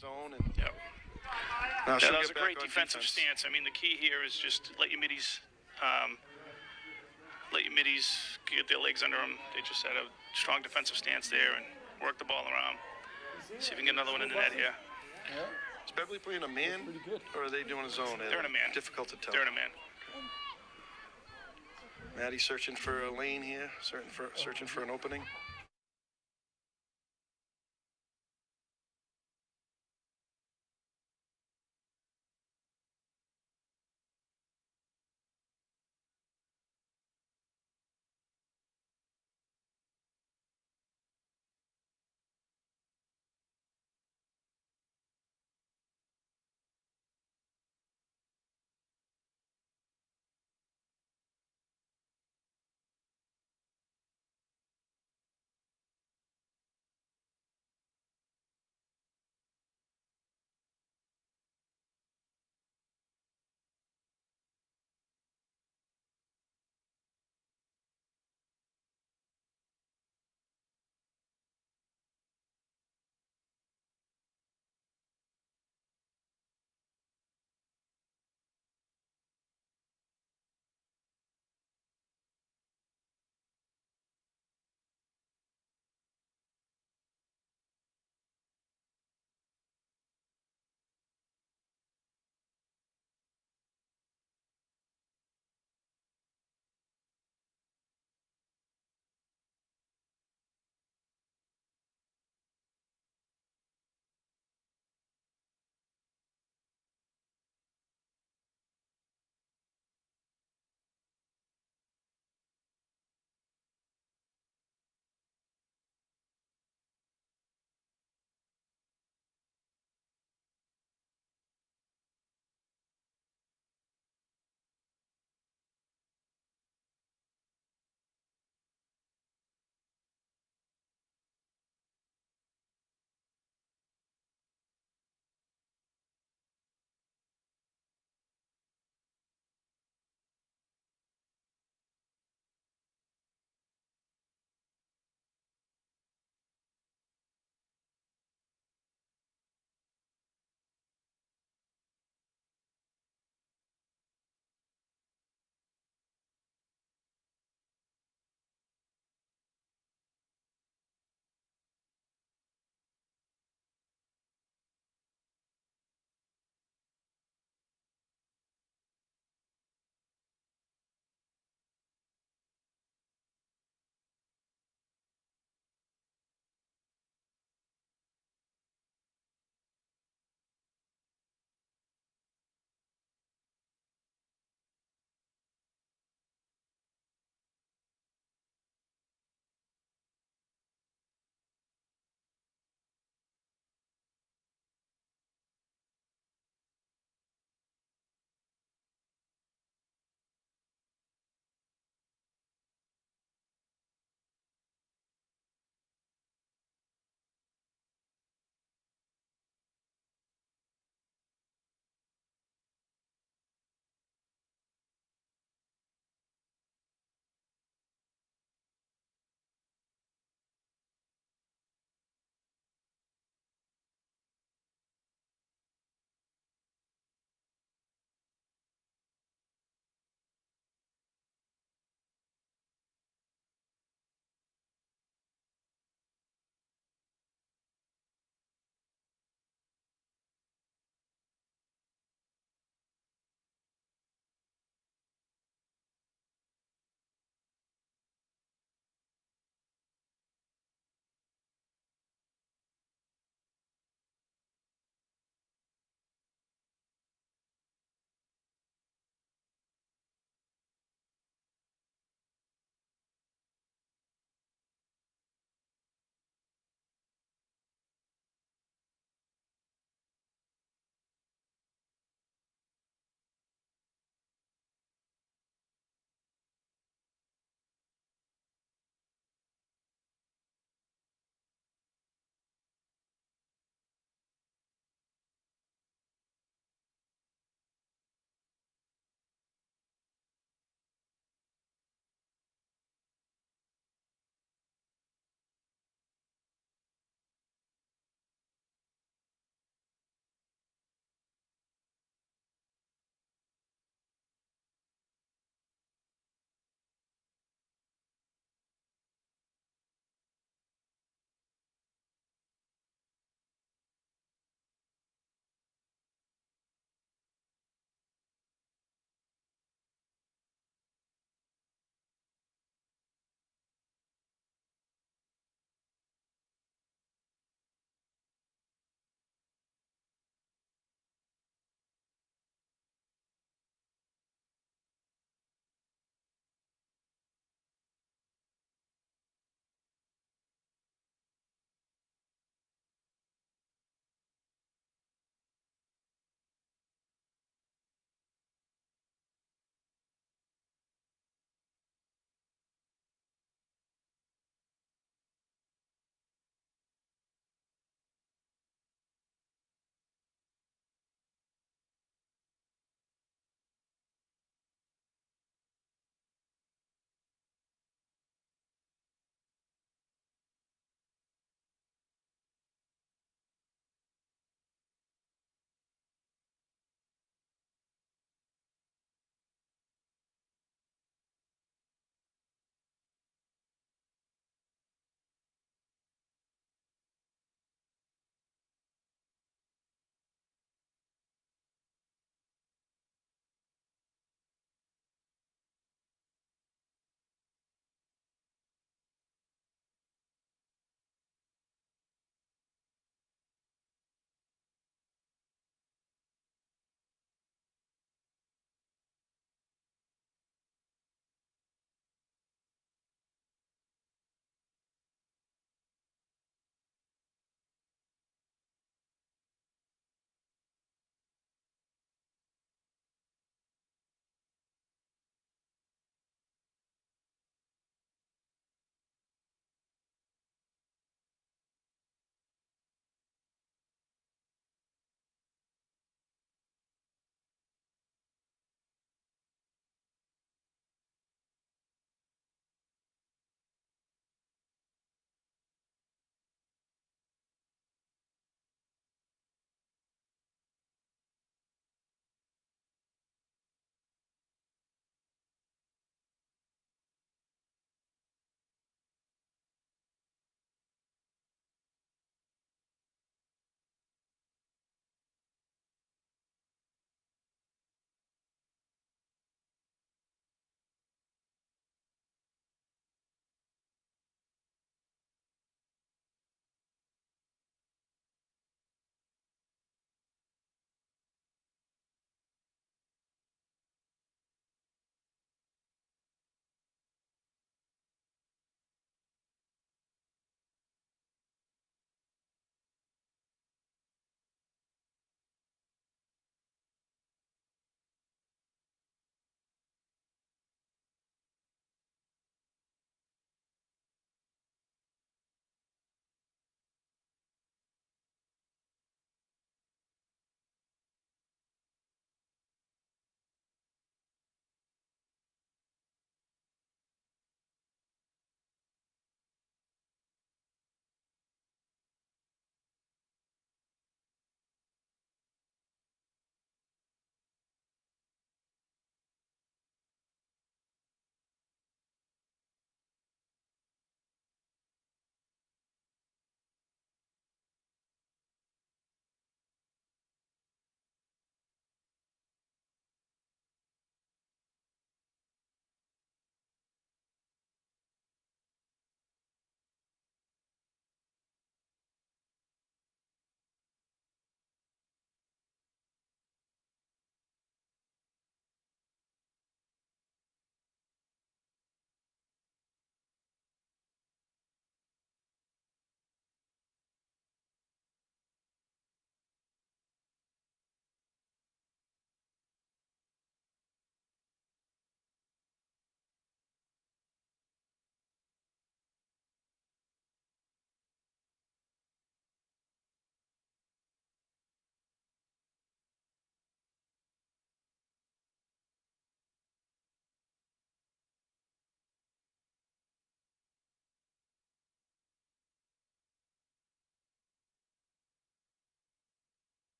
zone. And Yep. now Yeah, she'll that was get a back great on defensive defense. stance. I mean, the key here is just let your middies get their legs under them. They just had a strong defensive stance there and work the ball around. See if we can get another one in the net here. Is Beverly playing a man, or are they doing a zone? They're in a man. Difficult to tell. They're in a man. Maddie searching for a lane here, searching for an opening.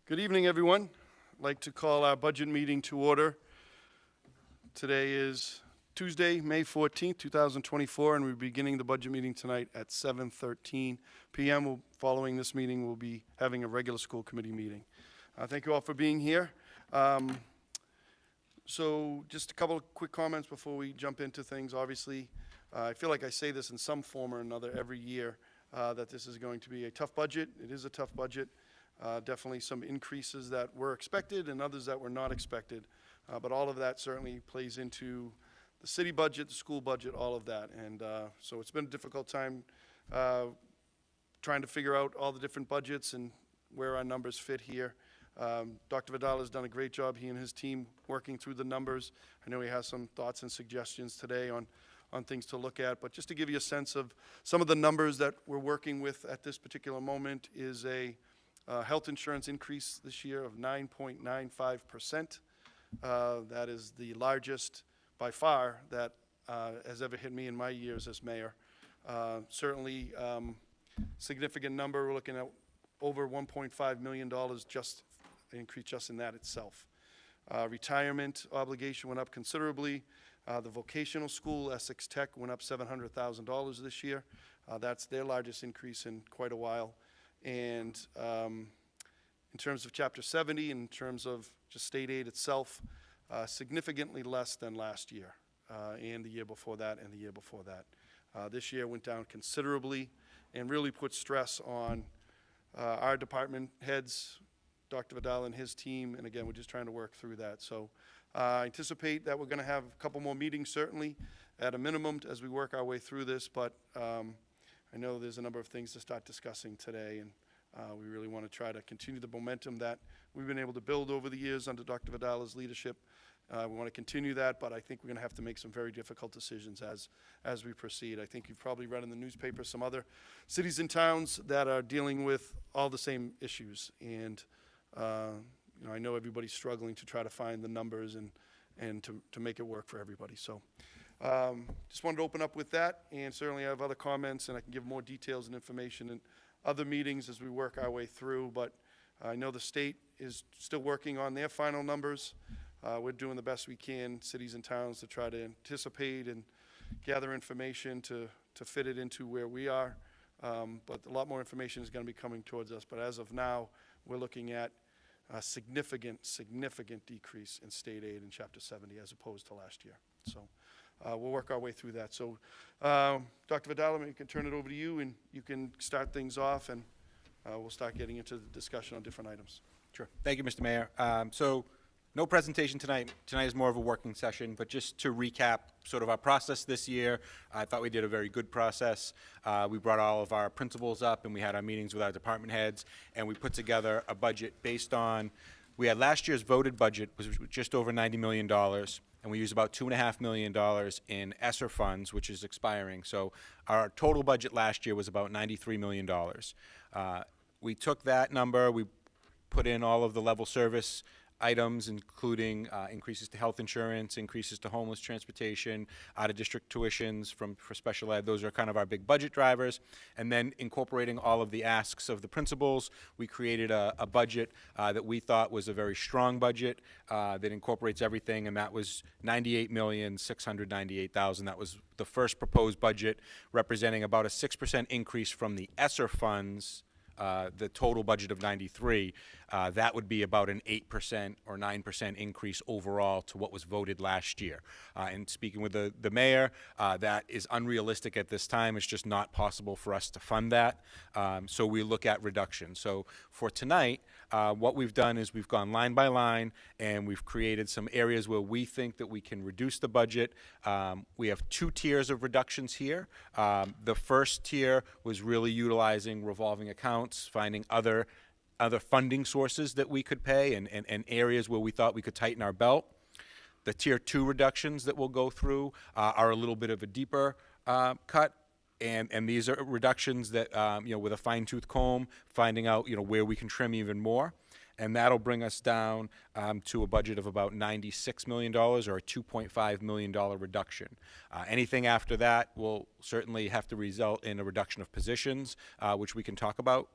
Good evening, everyone. I'd like to call our budget meeting to order. Today is Tuesday, May 14th, 2024, and we're beginning the budget meeting tonight at 7:13 p.m. Following this meeting, we'll be having a regular school committee meeting. Thank you all for being here. So just a couple of quick comments before we jump into things. Obviously, I feel like I say this in some form or another every year, that this is going to be a tough budget. It is a tough budget. Definitely some increases that were expected and others that were not expected. But all of that certainly plays into the city budget, the school budget, all of that. And so it's been a difficult time trying to figure out all the different budgets and where our numbers fit here. Dr. Vidal has done a great job, he and his team, working through the numbers. I know he has some thoughts and suggestions today on things to look at. But just to give you a sense of some of the numbers that we're working with at this particular moment is a health insurance increase this year of 9.95%. That is the largest by far that has ever hit me in my years as mayor. Certainly significant number. We're looking at over $1.5 million just increase just in that itself. Retirement obligation went up considerably. The vocational school, Essex Tech, went up $700,000 this year. That's their largest increase in quite a while. And in terms of Chapter 70, in terms of just state aid itself, significantly less than last year, and the year before that, and the year before that. This year went down considerably and really put stress on our department heads, Dr. Vidal and his team, and again, we're just trying to work through that. So I anticipate that we're going to have a couple more meetings, certainly, at a minimum, as we work our way through this, but I know there's a number of things to start discussing today, and we really want to try to continue the momentum that we've been able to build over the years under Dr. Vidal's leadership. We want to continue that, but I think we're going to have to make some very difficult decisions as we proceed. I think you've probably read in the newspaper some other cities and towns that are dealing with all the same issues, and you know, I know everybody's struggling to try to find the numbers and to make it work for everybody. So just wanted to open up with that, and certainly I have other comments, and I can give more details and information in other meetings as we work our way through, but I know the state is still working on their final numbers. We're doing the best we can, cities and towns, to try to anticipate and gather information to fit it into where we are. But a lot more information is going to be coming towards us. But as of now, we're looking at a significant decrease in state aid in Chapter 70 as opposed to last year. So we'll work our way through that. So Dr. Vidal, we can turn it over to you, and you can start things off, and we'll start getting into the discussion on different items. Sure. Thank you, Mr. Mayor. So no presentation tonight. Tonight is more of a working session, but just to recap sort of our process this year, I thought we did a very good process. We brought all of our principals up, and we had our meetings with our department heads, and we put together a budget based on, we had last year's voted budget was just over $90 million, and we used about $2.5 million in ESSER funds, which is expiring. So our total budget last year was about $93 million. We took that number, we put in all of the level service items, including increases to health insurance, increases to homeless transportation, out-of-district tuitions for special ed. Those are kind of our big budget drivers. And then incorporating all of the asks of the principals, we created a budget that we thought was a very strong budget that incorporates everything, and that was $98,698,000. That was the first proposed budget, representing about a 6% increase from the ESSER funds. The total budget of 93, that would be about an 8% or 9% increase overall to what was voted last year. And speaking with the mayor, that is unrealistic at this time. It's just not possible for us to fund that. So we look at reduction. So for tonight, what we've done is we've gone line by line, and we've created some areas where we think that we can reduce the budget. We have two tiers of reductions here. The first tier was really utilizing revolving accounts, finding other funding sources that we could pay, and areas where we thought we could tighten our belt. The tier 2 reductions that we'll go through are a little bit of a deeper cut. And these are reductions that, you know, with a fine-tooth comb, finding out, you know, where we can trim even more. And that'll bring us down to a budget of about $96 million, or a $2.5 million reduction. Anything after that will certainly have to result in a reduction of positions, which we can talk about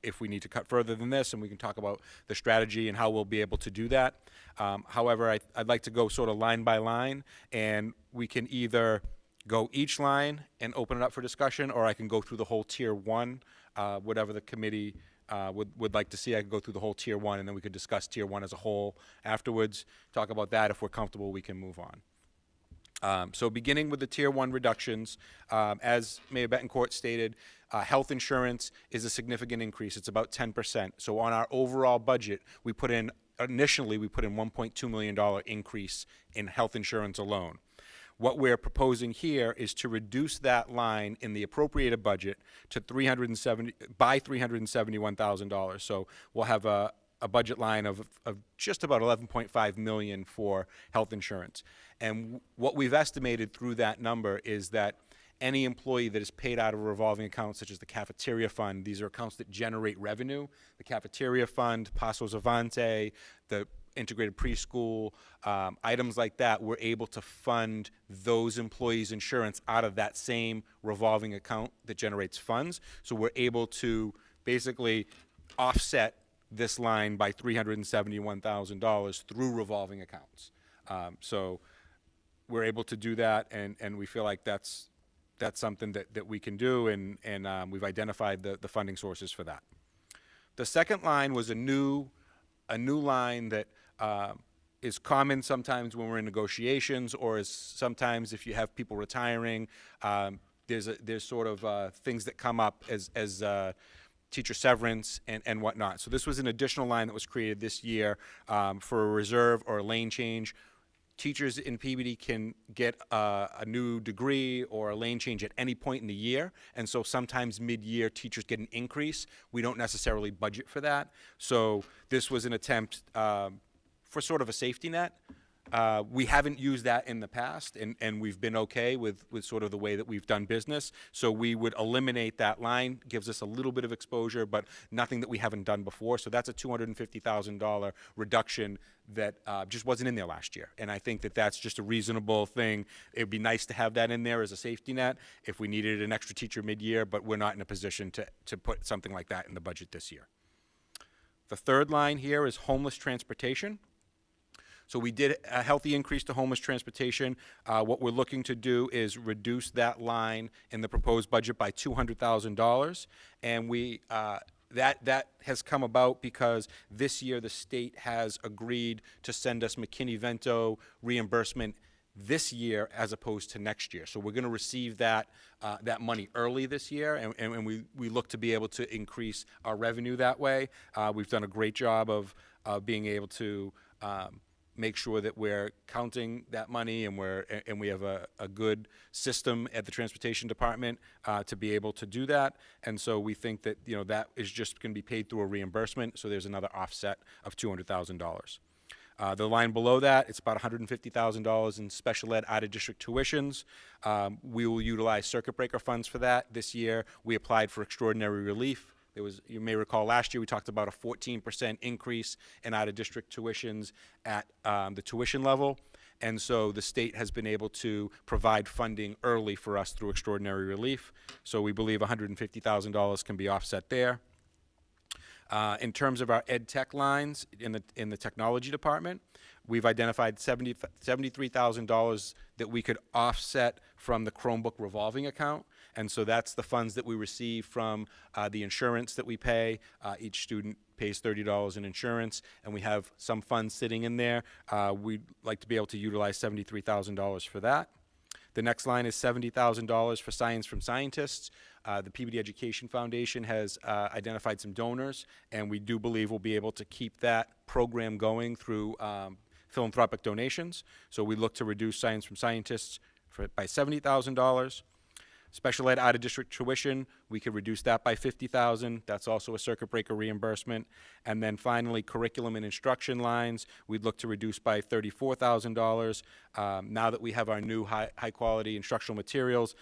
if we need to cut further than this, and we can talk about the strategy and how we'll be able to do that. However, I'd like to go sort of line by line, and we can either go each line and open it up for discussion, or I can go through the whole tier one, whatever the committee would like to see. I could go through the whole tier one, and then we could discuss tier one as a whole afterwards, talk about that. If we're comfortable, we can move on. So beginning with the tier one reductions, as Mayor Betancourt stated, health insurance is a significant increase. It's about 10%. So on our overall budget, initially we put in $1.2 million increase in health insurance alone. What we're proposing here is to reduce that line in the appropriated budget to $371,000. So we'll have a budget line of just about $11.5 million for health insurance. And what we've estimated through that number is that any employee that is paid out of a revolving account, such as the cafeteria fund, these are accounts that generate revenue. The cafeteria fund, Passos Avante, the integrated preschool, items like that, we're able to fund those employees' insurance out of that same revolving account that generates funds. So we're able to basically offset this line by $371,000 through revolving accounts. So we're able to do that, and we feel like that's something that we can do, and we've identified the funding sources for that. The second line was a new line that is common sometimes when we're in negotiations, or is sometimes if you have people retiring, there's sort of things that come up as teacher severance and whatnot. So this was an additional line that was created this year for a reserve or a lane change. Teachers in Peabody can get a new degree or a lane change at any point in the year, and so sometimes mid-year teachers get an increase. We don't necessarily budget for that, so this was an attempt for sort of a safety net. We haven't used that in the past, and we've been okay with sort of the way that we've done business, so we would eliminate that line. Gives us a little bit of exposure, but nothing that we haven't done before. So that's a $250,000 reduction that just wasn't in there last year, and I think that that's just a reasonable thing. It would be nice to have that in there as a safety net if we needed an extra teacher mid-year, but we're not in a position to put something like that in the budget this year. The third line here is homeless transportation. So we did a healthy increase to homeless transportation. What we're looking to do is reduce that line in the proposed budget by $200,000, and that has come about because this year the state has agreed to send us McKinney-Vento reimbursement this year as opposed to next year. So we're going to receive that money early this year, and we look to be able to increase our revenue that way. We've done a great job of being able to make sure that we're counting that money, and we have a good system at the transportation department to be able to do that. And so we think that that is just going to be paid through a reimbursement. So there's another offset of $200,000. The line below that, it's about $150,000 in special ed out-of-district tuitions. We will utilize circuit breaker funds for that. This year, we applied for extraordinary relief. You may recall last year we talked about a 14% increase in out-of-district tuitions at the tuition level, and so the state has been able to provide funding early for us through extraordinary relief. So we believe $150,000 can be offset there. In terms of our ed tech lines in the technology department, we've identified $73,000 that we could offset from the Chromebook revolving account. And so that's the funds that we receive from the insurance that we pay. Each student pays $30 in insurance, and we have some funds sitting in there. We'd like to be able to utilize $73,000 for that. The next line is $70,000 for Science from Scientists. The Peabody Education Foundation has identified some donors, and we do believe we'll be able to keep that program going through philanthropic donations. So we look to reduce Science from Scientists by $70,000. Special ed out-of-district tuition, we could reduce that by $50,000. That's also a circuit breaker reimbursement. And then finally, curriculum and instruction lines, we'd look to reduce by $34,000. Now that we have our new high-quality instructional materials,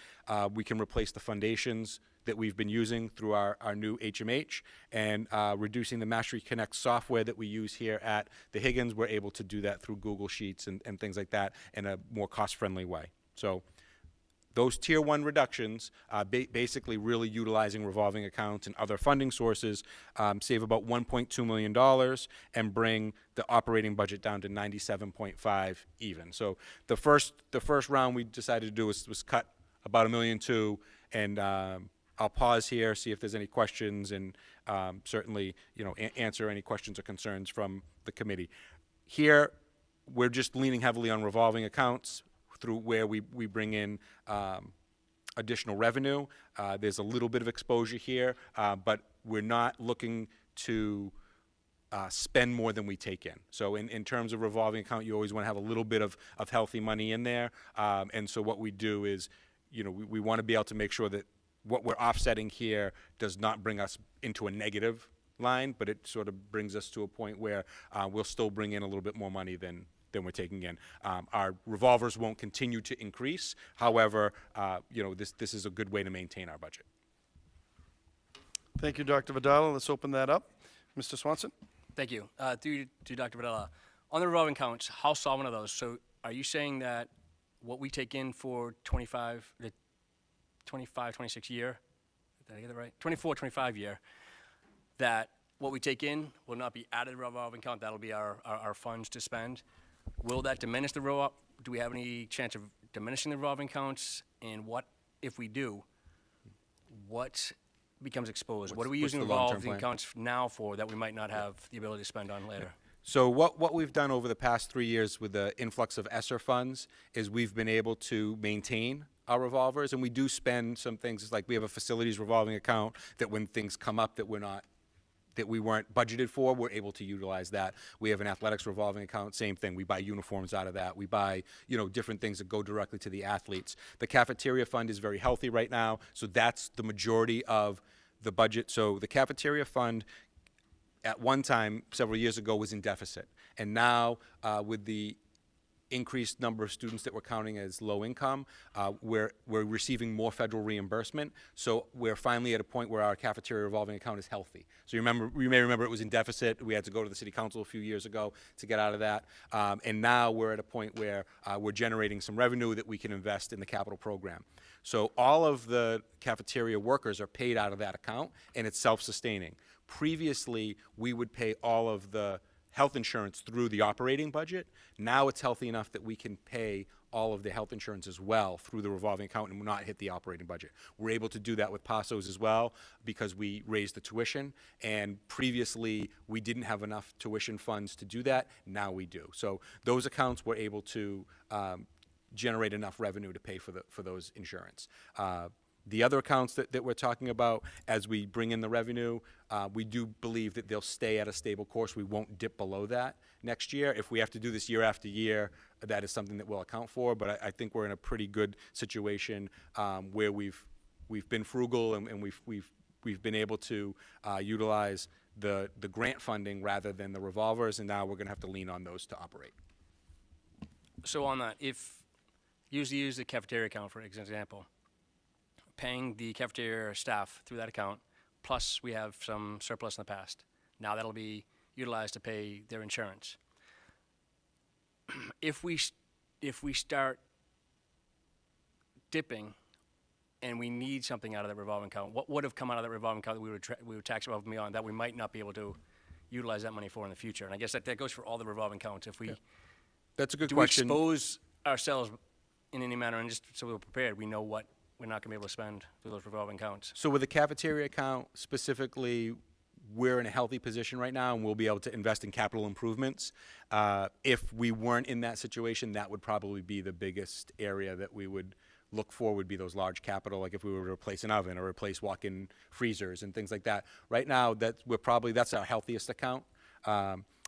we can replace the foundations that we've been using through our new HMH, and reducing the Mastery Connect software that we use here at the Higgins. We're able to do that through Google Sheets and things like that in a more cost-friendly way. So those tier one reductions, basically really utilizing revolving accounts and other funding sources, save about $1.2 million and bring the operating budget down to 97.5 even. So the first round we decided to do was cut about $1.2 million, and I'll pause here, see if there's any questions, and certainly, answer any questions or concerns from the committee. Here, we're just leaning heavily on revolving accounts through where we bring in additional revenue. There's a little bit of exposure here, but we're not looking to spend more than we take in. So in terms of revolving account, you always want to have a little bit of healthy money in there. And so what we do is, we want to be able to make sure that what we're offsetting here does not bring us into a negative line, but it sort of brings us to a point where we'll still bring in a little bit more money than we're taking in. Our revolvers won't continue to increase. However, this is a good way to maintain our budget. Thank you, Dr. Vidala. Let's open that up. Mr. Swanson? Thank you. To Dr. Vidala, on the revolving accounts, how solvent are those? So are you saying that what we take in for the 25, 26 year, did I get that right? 24, 25 year, that what we take in will not be added to the revolving account, that'll be our funds to spend. Will that diminish the do we have any chance of diminishing the revolving accounts? And what, if we do, what becomes exposed? What are we what's using the the long-term revolving plan? accounts now for that we might not have the ability to spend on later? So what we've done over the past 3 years with the influx of ESSER funds is we've been able to maintain our revolvers, and we do spend some things. It's like we have a facilities revolving account that when things come up that we weren't budgeted for, we're able to utilize that. We have an athletics revolving account, same thing. We buy uniforms out of that. We buy, different things that go directly to the athletes. The cafeteria fund is very healthy right now, so that's the majority of the budget. So the cafeteria fund at one time, several years ago, was in deficit. And now, with the increased number of students that we're counting as low income, we're receiving more federal reimbursement. So we're finally at a point where our cafeteria revolving account is healthy. So you may remember it was in deficit. We had to go to the city council a few years ago to get out of that. And now we're at a point where we're generating some revenue that we can invest in the capital program. So all of the cafeteria workers are paid out of that account, and it's self-sustaining. Previously, we would pay all of the health insurance through the operating budget. Now it's healthy enough that we can pay all of the health insurance as well through the revolving account and not hit the operating budget. We're able to do that with PASOs as well because we raised the tuition, and previously we didn't have enough tuition funds to do that. Now we do. So those accounts were able to generate enough revenue to pay for those insurance. The other accounts that we're talking about, as we bring in the revenue, we do believe that they'll stay at a stable course. We won't dip below that next year. If we have to do this year after year, that is something that we'll account for. But I think we're in a pretty good situation where we've been frugal and we've been able to utilize the grant funding rather than the revolvers, and now we're going to have to lean on those to operate. So on that, if use the cafeteria account for example, paying the cafeteria staff through that account, plus we have some surplus in the past. Now that'll be utilized to pay their insurance. If we start dipping and we need something out of that revolving account, what would have come out of that revolving account that we would tax above and beyond that we might not be able to utilize that money for in the future? And I guess that goes for all the revolving accounts. If we That's a good do question. we expose ourselves in any manner, and just so we're prepared, we know what we're not going to be able to spend through those revolving accounts. So with the cafeteria account specifically, we're in a healthy position right now, and we'll be able to invest in capital improvements. If we weren't in that situation, that would probably be the biggest area that we would look for, would be those large capital, like if we were to replace an oven or replace walk-in freezers and things like that. Right now, that's our healthiest account.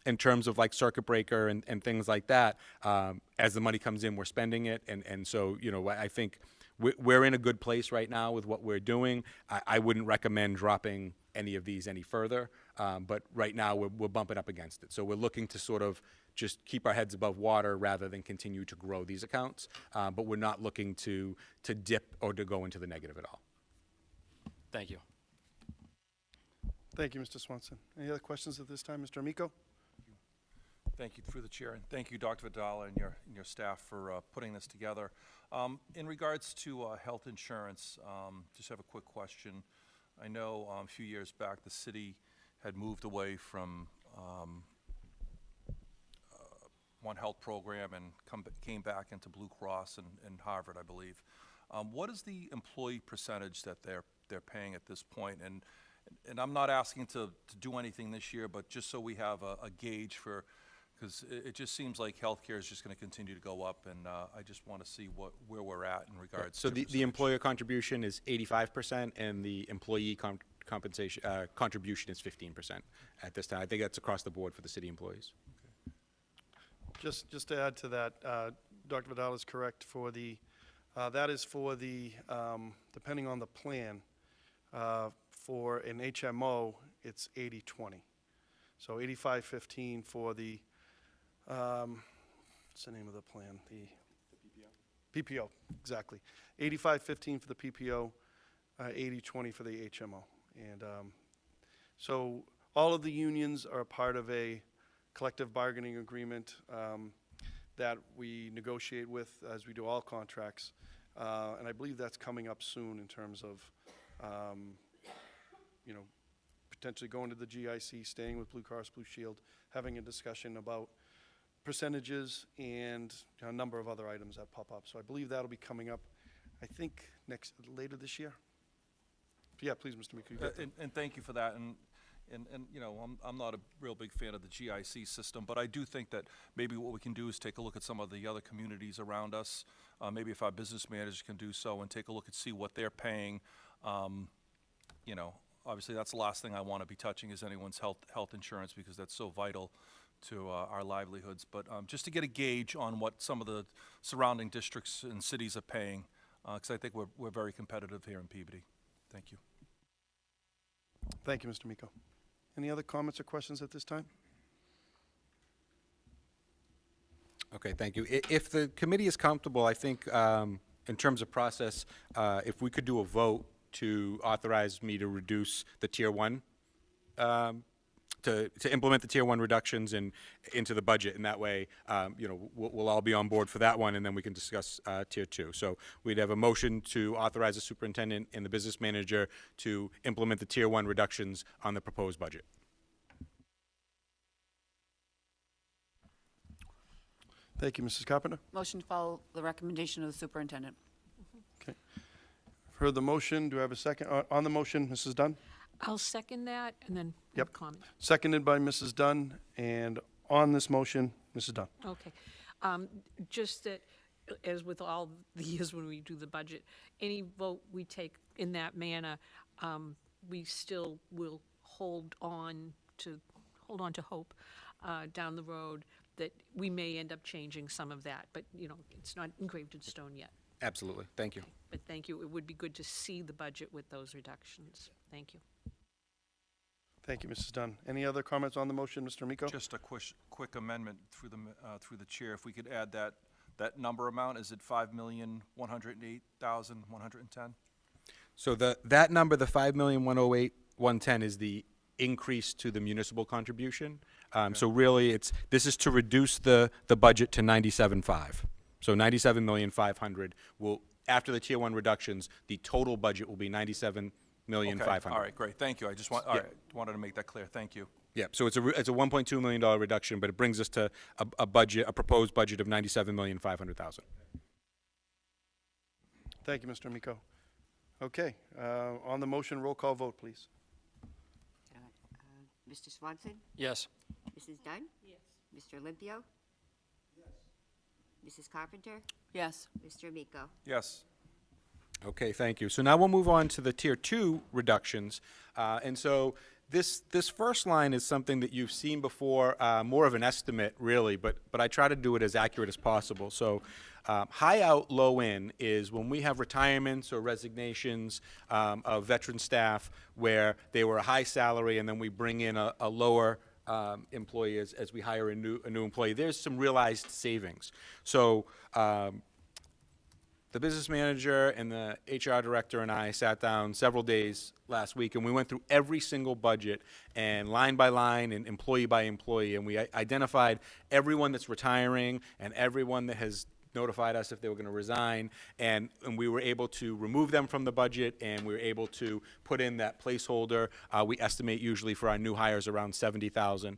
In terms of like circuit breaker and things like that, as the money comes in, we're spending it. And so, I think we're in a good place right now with what we're doing. I wouldn't recommend dropping any of these any further, but right now we're bumping up against it. So we're looking to sort of just keep our heads above water rather than continue to grow these accounts, but we're not looking to dip or to go into the negative at all. Thank you. Thank you, Mr. Swanson. Any other questions at this time, Mr. Amico? Thank you, through the chair, and thank you, Dr. Vidala, and your staff for putting this together. In regards to health insurance, just have a quick question. I know a few years back, the city had moved away from One Health program and came back into Blue Cross and Harvard, I believe. What is the employee percentage that they're paying at this point? And I'm not asking to do anything this year, but just so we have a gauge for, because it just seems like healthcare is just going to continue to go up, and I just want to see where we're at in regards So to the employer contribution is 85%, and the employee compensation contribution is 15% at this time. I think that's across the board for the city employees. Just to add to that, Dr. Vidal is correct for the, that is for the, depending on the plan, for an HMO, it's 80-20. So 85-15 for the, what's the name of the plan? The PPO, exactly. 85-15 for the PPO, 80-20 for the HMO. And so all of the unions are part of a collective bargaining agreement that we negotiate with as we do all contracts. And I believe that's coming up soon in terms of, potentially going to the GIC, staying with Blue Cross Blue Shield, having a discussion about percentages and a number of other items that pop up. So I believe that'll be coming up, I think, later this year. Yeah, please, Mr. Miko. and thank you for that. And I'm not a real big fan of the GIC system, but I do think that maybe what we can do is take a look at some of the other communities around us. Maybe if our business managers can do so and take a look and see what they're paying. Obviously that's the last thing I want to be touching is anyone's health insurance, because that's so vital to our livelihoods. But just to get a gauge on what some of the surrounding districts and cities are paying, because I think we're very competitive here in Peabody. Thank you. Thank you, Mr. Miko. Any other comments or questions at this time? Okay, thank you. If the committee is comfortable, I think in terms of process, if we could do a vote to authorize me to reduce the Tier 1, to implement the Tier 1 reductions into the budget, and that way, we'll all be on board for that one, and then we can discuss Tier 2. So we'd have a motion to authorize the superintendent and the business manager to implement the Tier 1 reductions on the proposed budget. Thank you, Mrs. Carpenter. Motion to follow the recommendation of the superintendent. Okay. Heard the motion. Do I have a second? On the motion, Mrs. Dunn? I'll second that and then Yep. comment. Seconded by Mrs. Dunn. And on this motion, Mrs. Dunn. Okay. Just that, as with all the years when we do the budget, any vote we take in that manner, we still will hold on to hope down the road that we may end up changing some of that, but it's not engraved in stone yet. Absolutely. Thank you. But thank you. It would be good to see the budget with those reductions. Thank you. Thank you, Mrs. Dunn. Any other comments on the motion, Mr. Miko? Just a quick amendment through the chair. If we could add that number amount, is it 5,108,110? So that number, the 5,108,110, is the increase to the municipal contribution. So really, this is to reduce the budget to 97.5. So 97,500,000 will, after the Tier 1 reductions, the total budget will be 97,500,000. All right, great. Thank you. I just wanted to make that clear. Thank you. Yeah. So it's a $1.2 million reduction, but it brings us to a proposed budget of 97,500,000. Thank you, Mr. Miko. Okay. On the motion, roll call vote, please. Mr. Swanson? Yes. Mrs. Dunn? Yes. Mr. Olympio? Yes. Mrs. Carpenter? Yes. Mr. Miko? Yes. Okay, thank you. So now we'll move on to the Tier 2 reductions. And so this first line is something that you've seen before, more of an estimate, really, but I try to do it as accurate as possible. So high out, low in is when we have retirements or resignations of veteran staff where they were a high salary and then we bring in a lower employee as we hire a new employee. There's some realized savings. So The business manager and the HR director and I sat down several days last week, and we went through every single budget and line by line and employee by employee, and we identified everyone that's retiring and everyone that has notified us if they were going to resign, and we were able to remove them from the budget, and we were able to put in that placeholder. We estimate usually for our new hires around 70,000.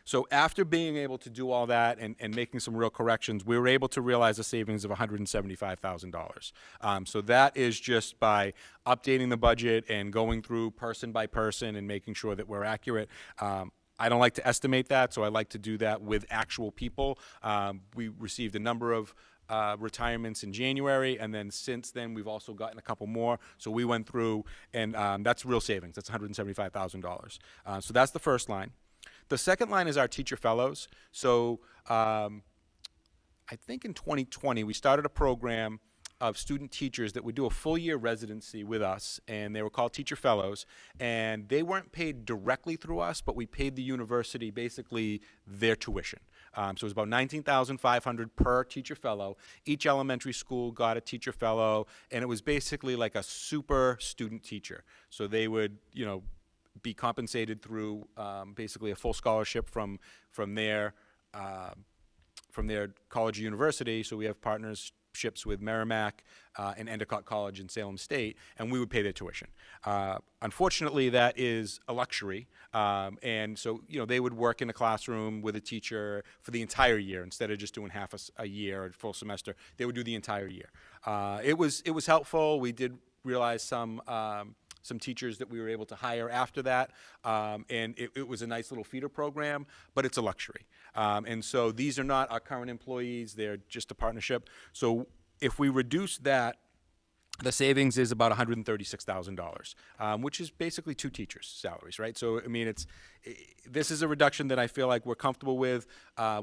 So after being able to do all that and making some real corrections, we were able to realize a savings of $175,000. So that is just by updating the budget and going through person by person and making sure that we're accurate. I don't like to estimate that, so I like to do that with actual people. We received a number of retirements in January, and then since then we've also gotten a couple more. So we went through, and that's real savings. That's $175,000. So that's the first line. The second line is our teacher fellows. So I think in 2020 we started a program of student teachers that would do a full year residency with us, and they were called Teacher Fellows, and they weren't paid directly through us, but we paid the university basically their tuition. So it was about $19,500 per Teacher Fellow. Each elementary school got a Teacher Fellow, and it was basically like a super student teacher. So they would, be compensated through basically a full scholarship from their college or university. So we have partnerships with Merrimack and Endicott College in Salem State, and we would pay their tuition. Unfortunately, that is a luxury, and so they would work in a classroom with a teacher for the entire year instead of just doing half a year or full semester. They would do the entire year. It was helpful. We did realize some teachers that we were able to hire after that, and it was a nice little feeder program, but it's a luxury. And so these are not our current employees, they're just a partnership. So if we reduce that, the savings is about $136,000, which is basically 2 teachers' salaries, right? So, I mean, this is a reduction that I feel like we're comfortable with.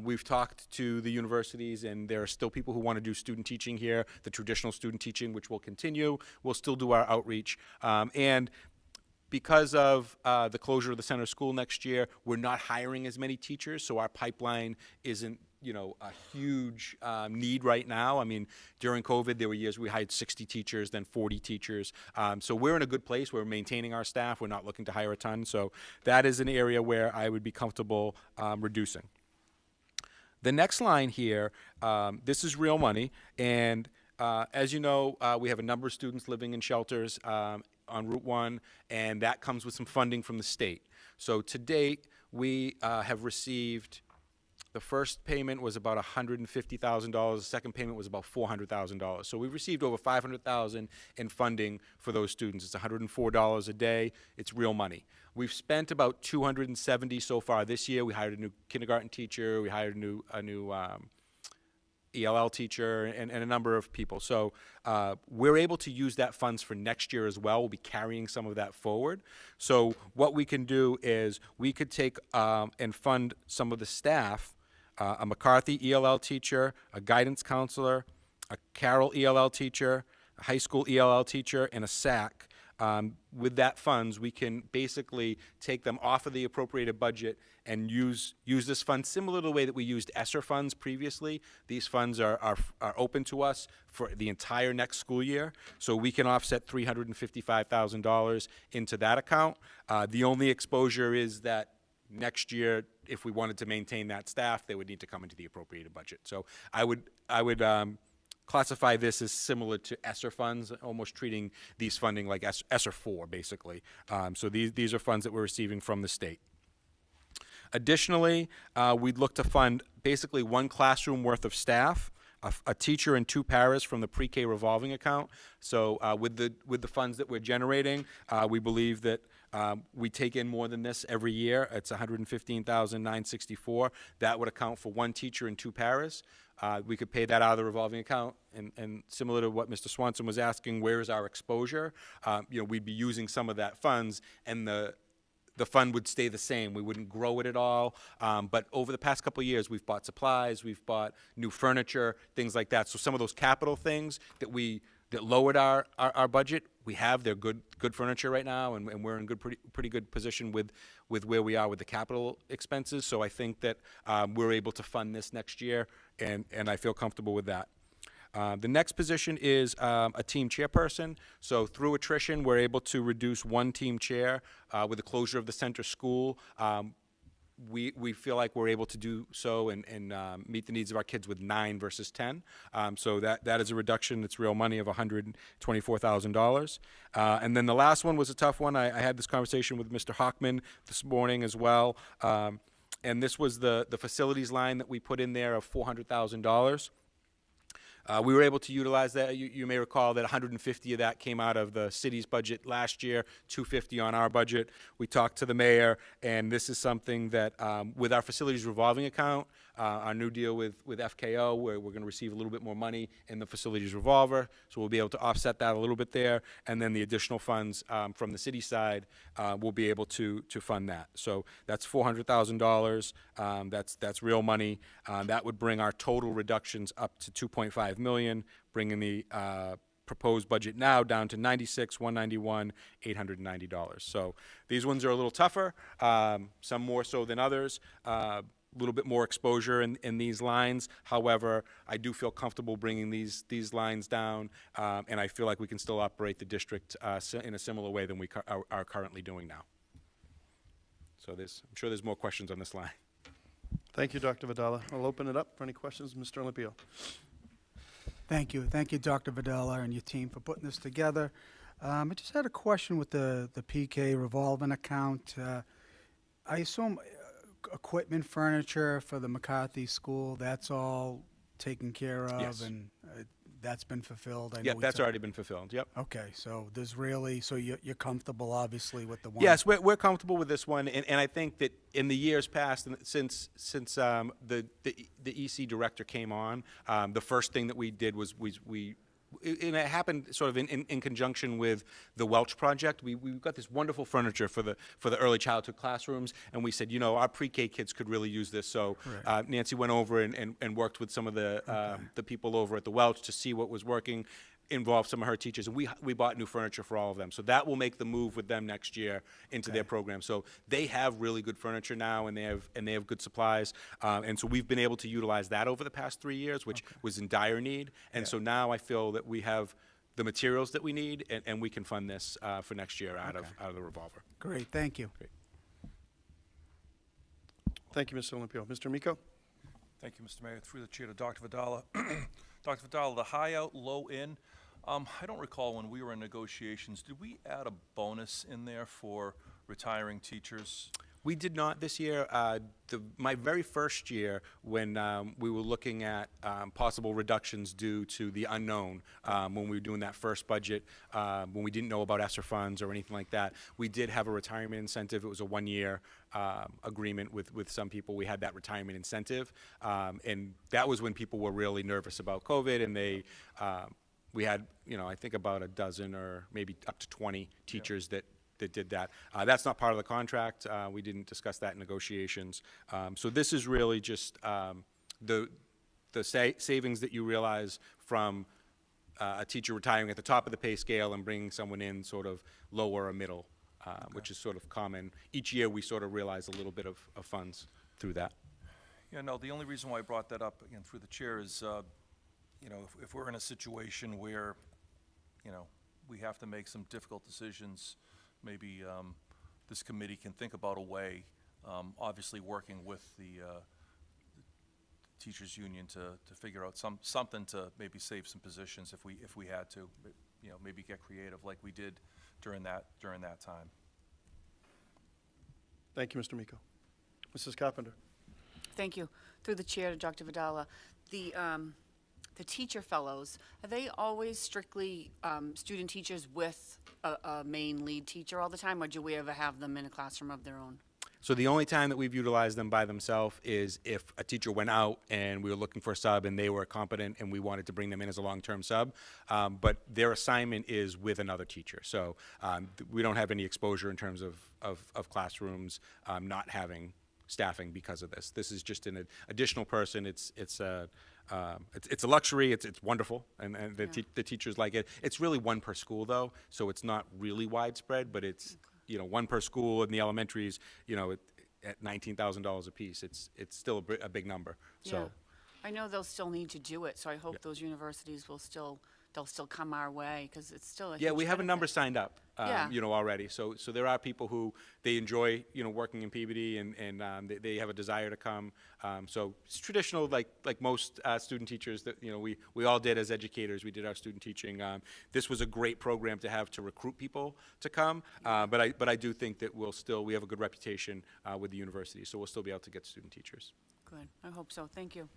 We've talked to the universities, and there are still people who want to do student teaching here, the traditional student teaching, which will continue. We'll still do our outreach. And because of the closure of the center school next year, we're not hiring as many teachers, so our pipeline isn't a huge need right now. I mean, during COVID, there were years we hired 60 teachers, then 40 teachers. So we're in a good place. We're maintaining our staff. We're not looking to hire a ton. So that is an area where I would be comfortable reducing. The next line here, this is real money. And as you know, we have a number of students living in shelters on Route 1, and that comes with some funding from the state. So to date, we have received, the first payment was about $150,000. The second payment was about $400,000. So we've received over $500,000 in funding for those students. It's $104 a day. It's real money. We've spent about $270 so far this year. We hired a new kindergarten teacher. We hired a new ELL teacher, and a number of people. So we're able to use that funds for next year as well. We'll be carrying some of that forward. So what we can do is we could take and fund some of the staff, a McCarthy ELL teacher, a guidance counselor, a Carroll ELL teacher, a high school ELL teacher, and a SAC. With that funds, we can basically take them off of the appropriated budget and use this fund similar to the way that we used ESSER funds previously. These funds are open to us for the entire next school year, so we can offset $355,000 into that account. The only exposure is that next year, if we wanted to maintain that staff, they would need to come into the appropriated budget. So I would classify this as similar to ESSER funds, almost treating these funding like ESSER 4, basically. So these are funds that we're receiving from the state. Additionally, we'd look to fund basically 1 classroom worth of staff, a teacher and 2 paras from the pre-K revolving account. So with the funds that we're generating, we believe that we take in more than this every year. It's $115,964. That would account for 1 teacher and 2 paras. We could pay that out of the revolving account, and similar to what Mr. Swanson was asking, where is our exposure? We'd be using some of that funds, and the fund would stay the same. We wouldn't grow it at all. But over the past couple of years, we've bought supplies, we've bought new furniture, things like that. So some of those capital things that lowered our budget, we have. They're good furniture right now, and we're in pretty good position with where we are with the capital expenses. So I think that we're able to fund this next year, and I feel comfortable with that. The next position is a team chairperson. So through attrition, we're able to reduce one team chair with the closure of the center school. We feel like we're able to do so and meet the needs of our kids with 9 versus 10. So that is a reduction. It's real money of $124,000. And then the last one was a tough one. I had this conversation with Mr. Hockman this morning as well. And this was the facilities line that we put in there of $400,000. We were able to utilize that. You may recall that 150 of that came out of the city's budget last year, 250 on our budget. We talked to the mayor, and this is something that, with our facilities revolving account, our new deal with FKO, where we're going to receive a little bit more money in the facilities revolver, so we'll be able to offset that a little bit there, and then the additional funds from the city side, we'll be able to fund that. So that's $400,000. That's real money. That would bring our total reductions up to $2.5 million, bringing the proposed budget now down to $96,191, $890. So these ones are a little tougher, some more so than others. A little bit more exposure in these lines. However, I do feel comfortable bringing these lines down, and I feel like we can still operate the district in a similar way than we are currently doing now. So I'm sure there's more questions on this line. Thank you, Dr. Vidala. I'll open it up for any questions. Mr. Olympio. Thank you. Thank you, Dr. Vidala and your team for putting this together. I just had a question with the PK revolving account. I assume equipment, furniture for the McCarthy School, that's all taken care of? Yes. And that's been fulfilled? I know Yep, we that's talked- already been fulfilled. Yep. Okay, so there's really, so you're comfortable, obviously, with the one? Yes, we're comfortable with this one, and I think that in the years past, and since the EC director came on, the first thing that we did was and it happened sort of in conjunction with the Welch project. We got this wonderful furniture for the early childhood classrooms, and we said, our pre-K kids could really use this. So Nancy went over and worked with some of the people over at the Welch to see what was working, involved some of her teachers, and we bought new furniture for all of them. So that will make the move with them next year into their program. So they have really good furniture now, and they have good supplies, and so we've been able to utilize that over the past 3 years, which was in dire need. And so now I feel that we have the materials that we need, and we can fund this for next year out of the revolver. Great, thank you. Great. Thank you, Mr. Olympio. Mr. Miko? Thank you, Mr. Mayor. Through the chair to Dr. Vidala. Dr. Vidala, the high out, low in, I don't recall when we were in negotiations, did we add a bonus in there for retiring teachers? We did not this year. My very first year, when we were looking at possible reductions due to the unknown, when we were doing that first budget, when we didn't know about ESSER funds or anything like that, we did have a retirement incentive. It was a one-year agreement with some people. We had that retirement incentive, and that was when people were really nervous about COVID, and we had, I think about a dozen or maybe up to 20 teachers that did that. That's not part of the contract. We didn't discuss that in negotiations. So this is really just the savings that you realize from a teacher retiring at the top of the pay scale and bringing someone in sort of lower or middle, which is sort of common. Each year we sort of realize a little bit of funds through that. Yeah, no, the only reason why I brought that up, again, through the chair is, if we're in a situation where, we have to make some difficult decisions, maybe this committee can think about a way, obviously working with the teachers union to figure out something to maybe save some positions if we had to, maybe get creative like we did during that time. Thank you, Mr. Miko. Mrs. Carpenter? Thank you. Through the chair to Dr. Vidala, the teacher fellows, are they always strictly student teachers with a main lead teacher all the time, or do we ever have them in a classroom of their own? So the only time that we've utilized them by themselves is if a teacher went out and we were looking for a sub and they were competent and we wanted to bring them in as a long-term sub. But their assignment is with another teacher. So we don't have any exposure in terms of classrooms not having staffing because of this. This is just an additional person. It's a luxury. It's wonderful, and the teachers like it. It's really one per school though, so it's not really widespread. But it's one per school in the elementaries. At $19,000 a piece, it's still a big number. So. I know they'll still need to do it, so I hope those universities will still, they'll still come our way, because it's still a Yeah, huge we have a number benefit. signed up, Yeah. already. So there are people who, they enjoy, working in Peabody, and they have a desire to come. So it's traditional, like most student teachers that, we all did as educators. We did our student teaching. This was a great program to have to recruit people to come. But I do think that we have a good reputation with the university, so we'll still be able to get student teachers. Good, I hope so, thank you.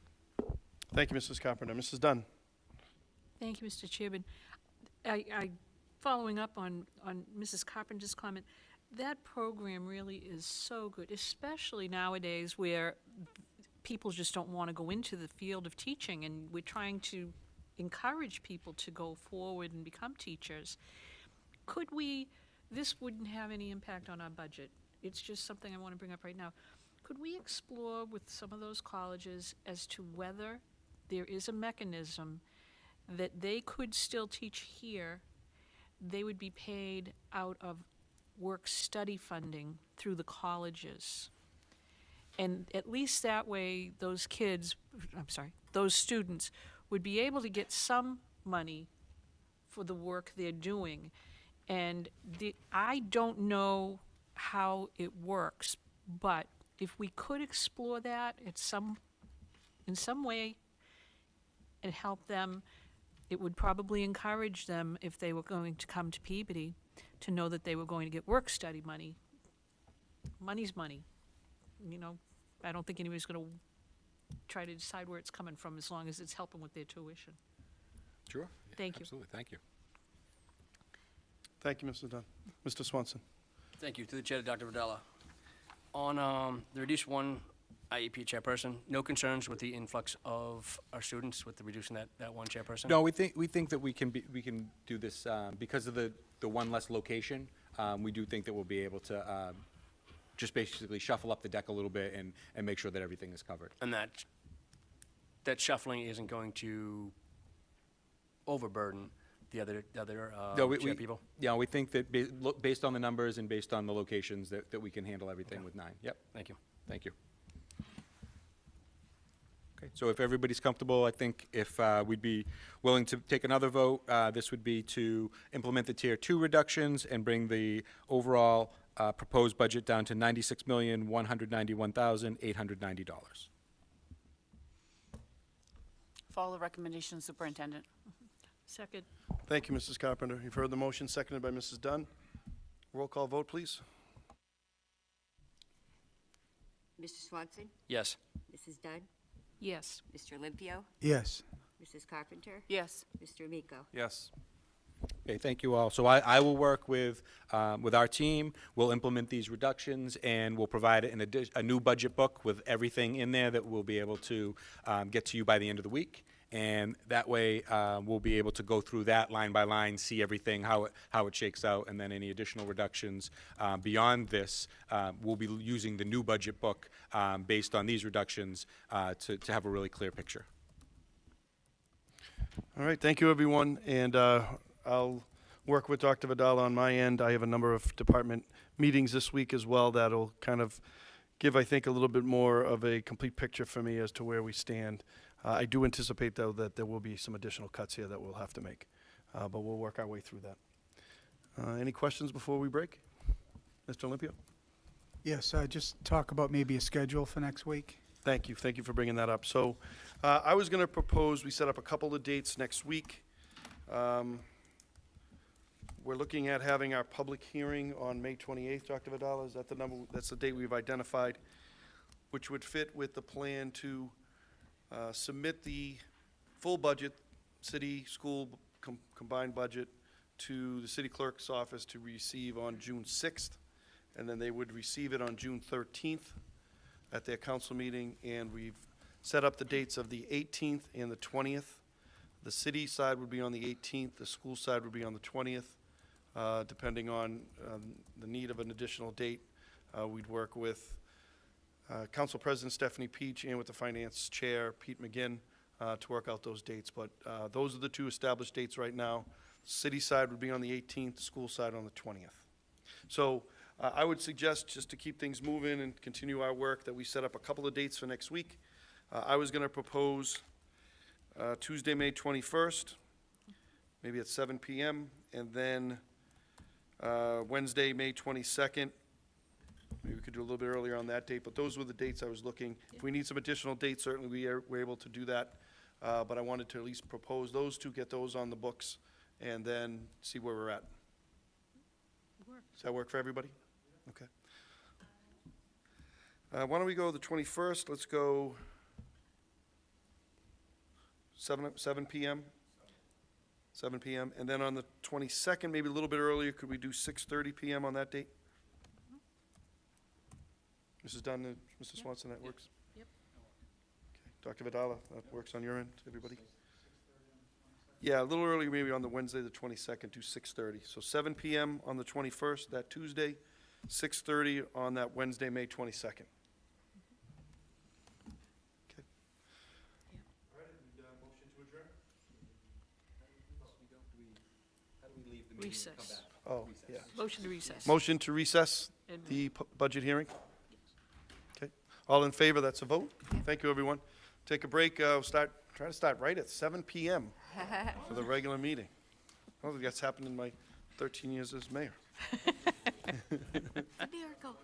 Thank you, Mrs. Carpenter. Mrs. Dunn? Thank you, Mr. Chairman. Following up on Mrs. Carpenter's comment, that program really is so good, especially nowadays where people just don't want to go into the field of teaching, and we're trying to encourage people to go forward and become teachers. This wouldn't have any impact on our budget. It's just something I want to bring up right now. Could we explore with some of those colleges as to whether there is a mechanism that they could still teach here? They would be paid out of work-study funding through the colleges. And at least that way, those students would be able to get some money for the work they're doing. And I don't know how it works, but if we could explore that in some way and help them, it would probably encourage them, if they were going to come to Peabody, to know that they were going to get work-study money. Money's money. I don't think anybody's going to try to decide where it's coming from as long as it's helping with their tuition. Sure. Thank you. Absolutely, thank you. Thank you, Mrs. Dunn. Mr. Swanson? Thank you. Through the chair to Dr. Vidala. On the reduced one IEP chairperson, no concerns with the influx of our students with the reducing that one chairperson? No, we think that we can do this because of the one less location. We do think that we'll be able to just basically shuffle up the deck a little bit and make sure that everything is covered. And that shuffling isn't going to overburden the other chair people? Yeah, we think that based on the numbers and based on the locations that we can handle everything with 9. Yep. Thank you. Thank you. Okay, so if everybody's comfortable, I think if we'd be willing to take another vote, this would be to implement the Tier 2 reductions and bring the overall proposed budget down to $96,191,890. Follow the recommendation, Superintendent. Second. Thank you, Mrs. Carpenter. You've heard the motion, seconded by Mrs. Dunn. Roll call vote, please. Mr. Swanson? Yes. Mrs. Dunn? Yes. Mr. Limpio? Yes. Mrs. Carpenter? Yes, Mr. Amico? Yes. Okay, thank you all. So I will work with our team. We'll implement these reductions, and we'll provide a new budget book with everything in there that we'll be able to get to you by the end of the week. And that way, we'll be able to go through that line by line, see everything, how it shakes out, and then any additional reductions beyond this, we'll be using the new budget book based on these reductions to have a really clear picture. All right, thank you, everyone, and I'll work with Dr. Vidal on my end. I have a number of department meetings this week as well that'll kind of give, I think, a little bit more of a complete picture for me as to where we stand. I do anticipate, though, that there will be some additional cuts here that we'll have to make, but we'll work our way through that. Any questions before we break? Mr. Olympio? Yes, just talk about maybe a schedule for next week. Thank you. Thank you for bringing that up. So I was going to propose we set up a couple of dates next week. We're looking at having our public hearing on May 28th, Dr. Vidal. Is that the number? That's the date we've identified, which would fit with the plan to submit the full budget, city, school combined budget, to the city clerk's office to receive on June 6th, and then they would receive it on June 13th at their council meeting, and we've set up the dates of the 18th and the 20th. The city side would be on the 18th, the school side would be on the 20th, depending on the need of an additional date. We'd work with Council President Stephanie Peach and with the Finance Chair, Pete McGinn, to work out those dates. But those are the two established dates right now. City side would be on the 18th, the school side on the 20th. So I would suggest, just to keep things moving and continue our work, that we set up a couple of dates for next week. I was going to propose Tuesday, May 21st, maybe at 7 PM, and then Wednesday, May 22nd. Maybe we could do a little bit earlier on that date, but those were the dates I was looking. If we need some additional dates, certainly we're able to do that. But I wanted to at least propose those two, get those on the books, and then see where we're at. Does that work for everybody? Okay. Why don't we go the 21st? Let's go 7 PM? 7 PM. And then on the 22nd, maybe a little bit earlier, could we do 6:30 PM on that date? Mrs. Dunn, Mr. Swanson, that works? Yep. Okay. Dr. Vidala, that works on your end, everybody? Yeah, a little earlier, maybe on the Wednesday, the 22nd, do 6:30. So 7 PM on the 21st, that Tuesday, 6:30 on that Wednesday, May 22nd. Okay. All right, motion to adjourn? Recess. Oh, yeah. Motion to recess. Motion to recess And- the budget hearing? Okay. All in favor, that's a vote. Thank you, everyone. Take a break, try to start right at 7 PM for the regular meeting. I don't think that's happened in my 13 years as mayor. A miracle.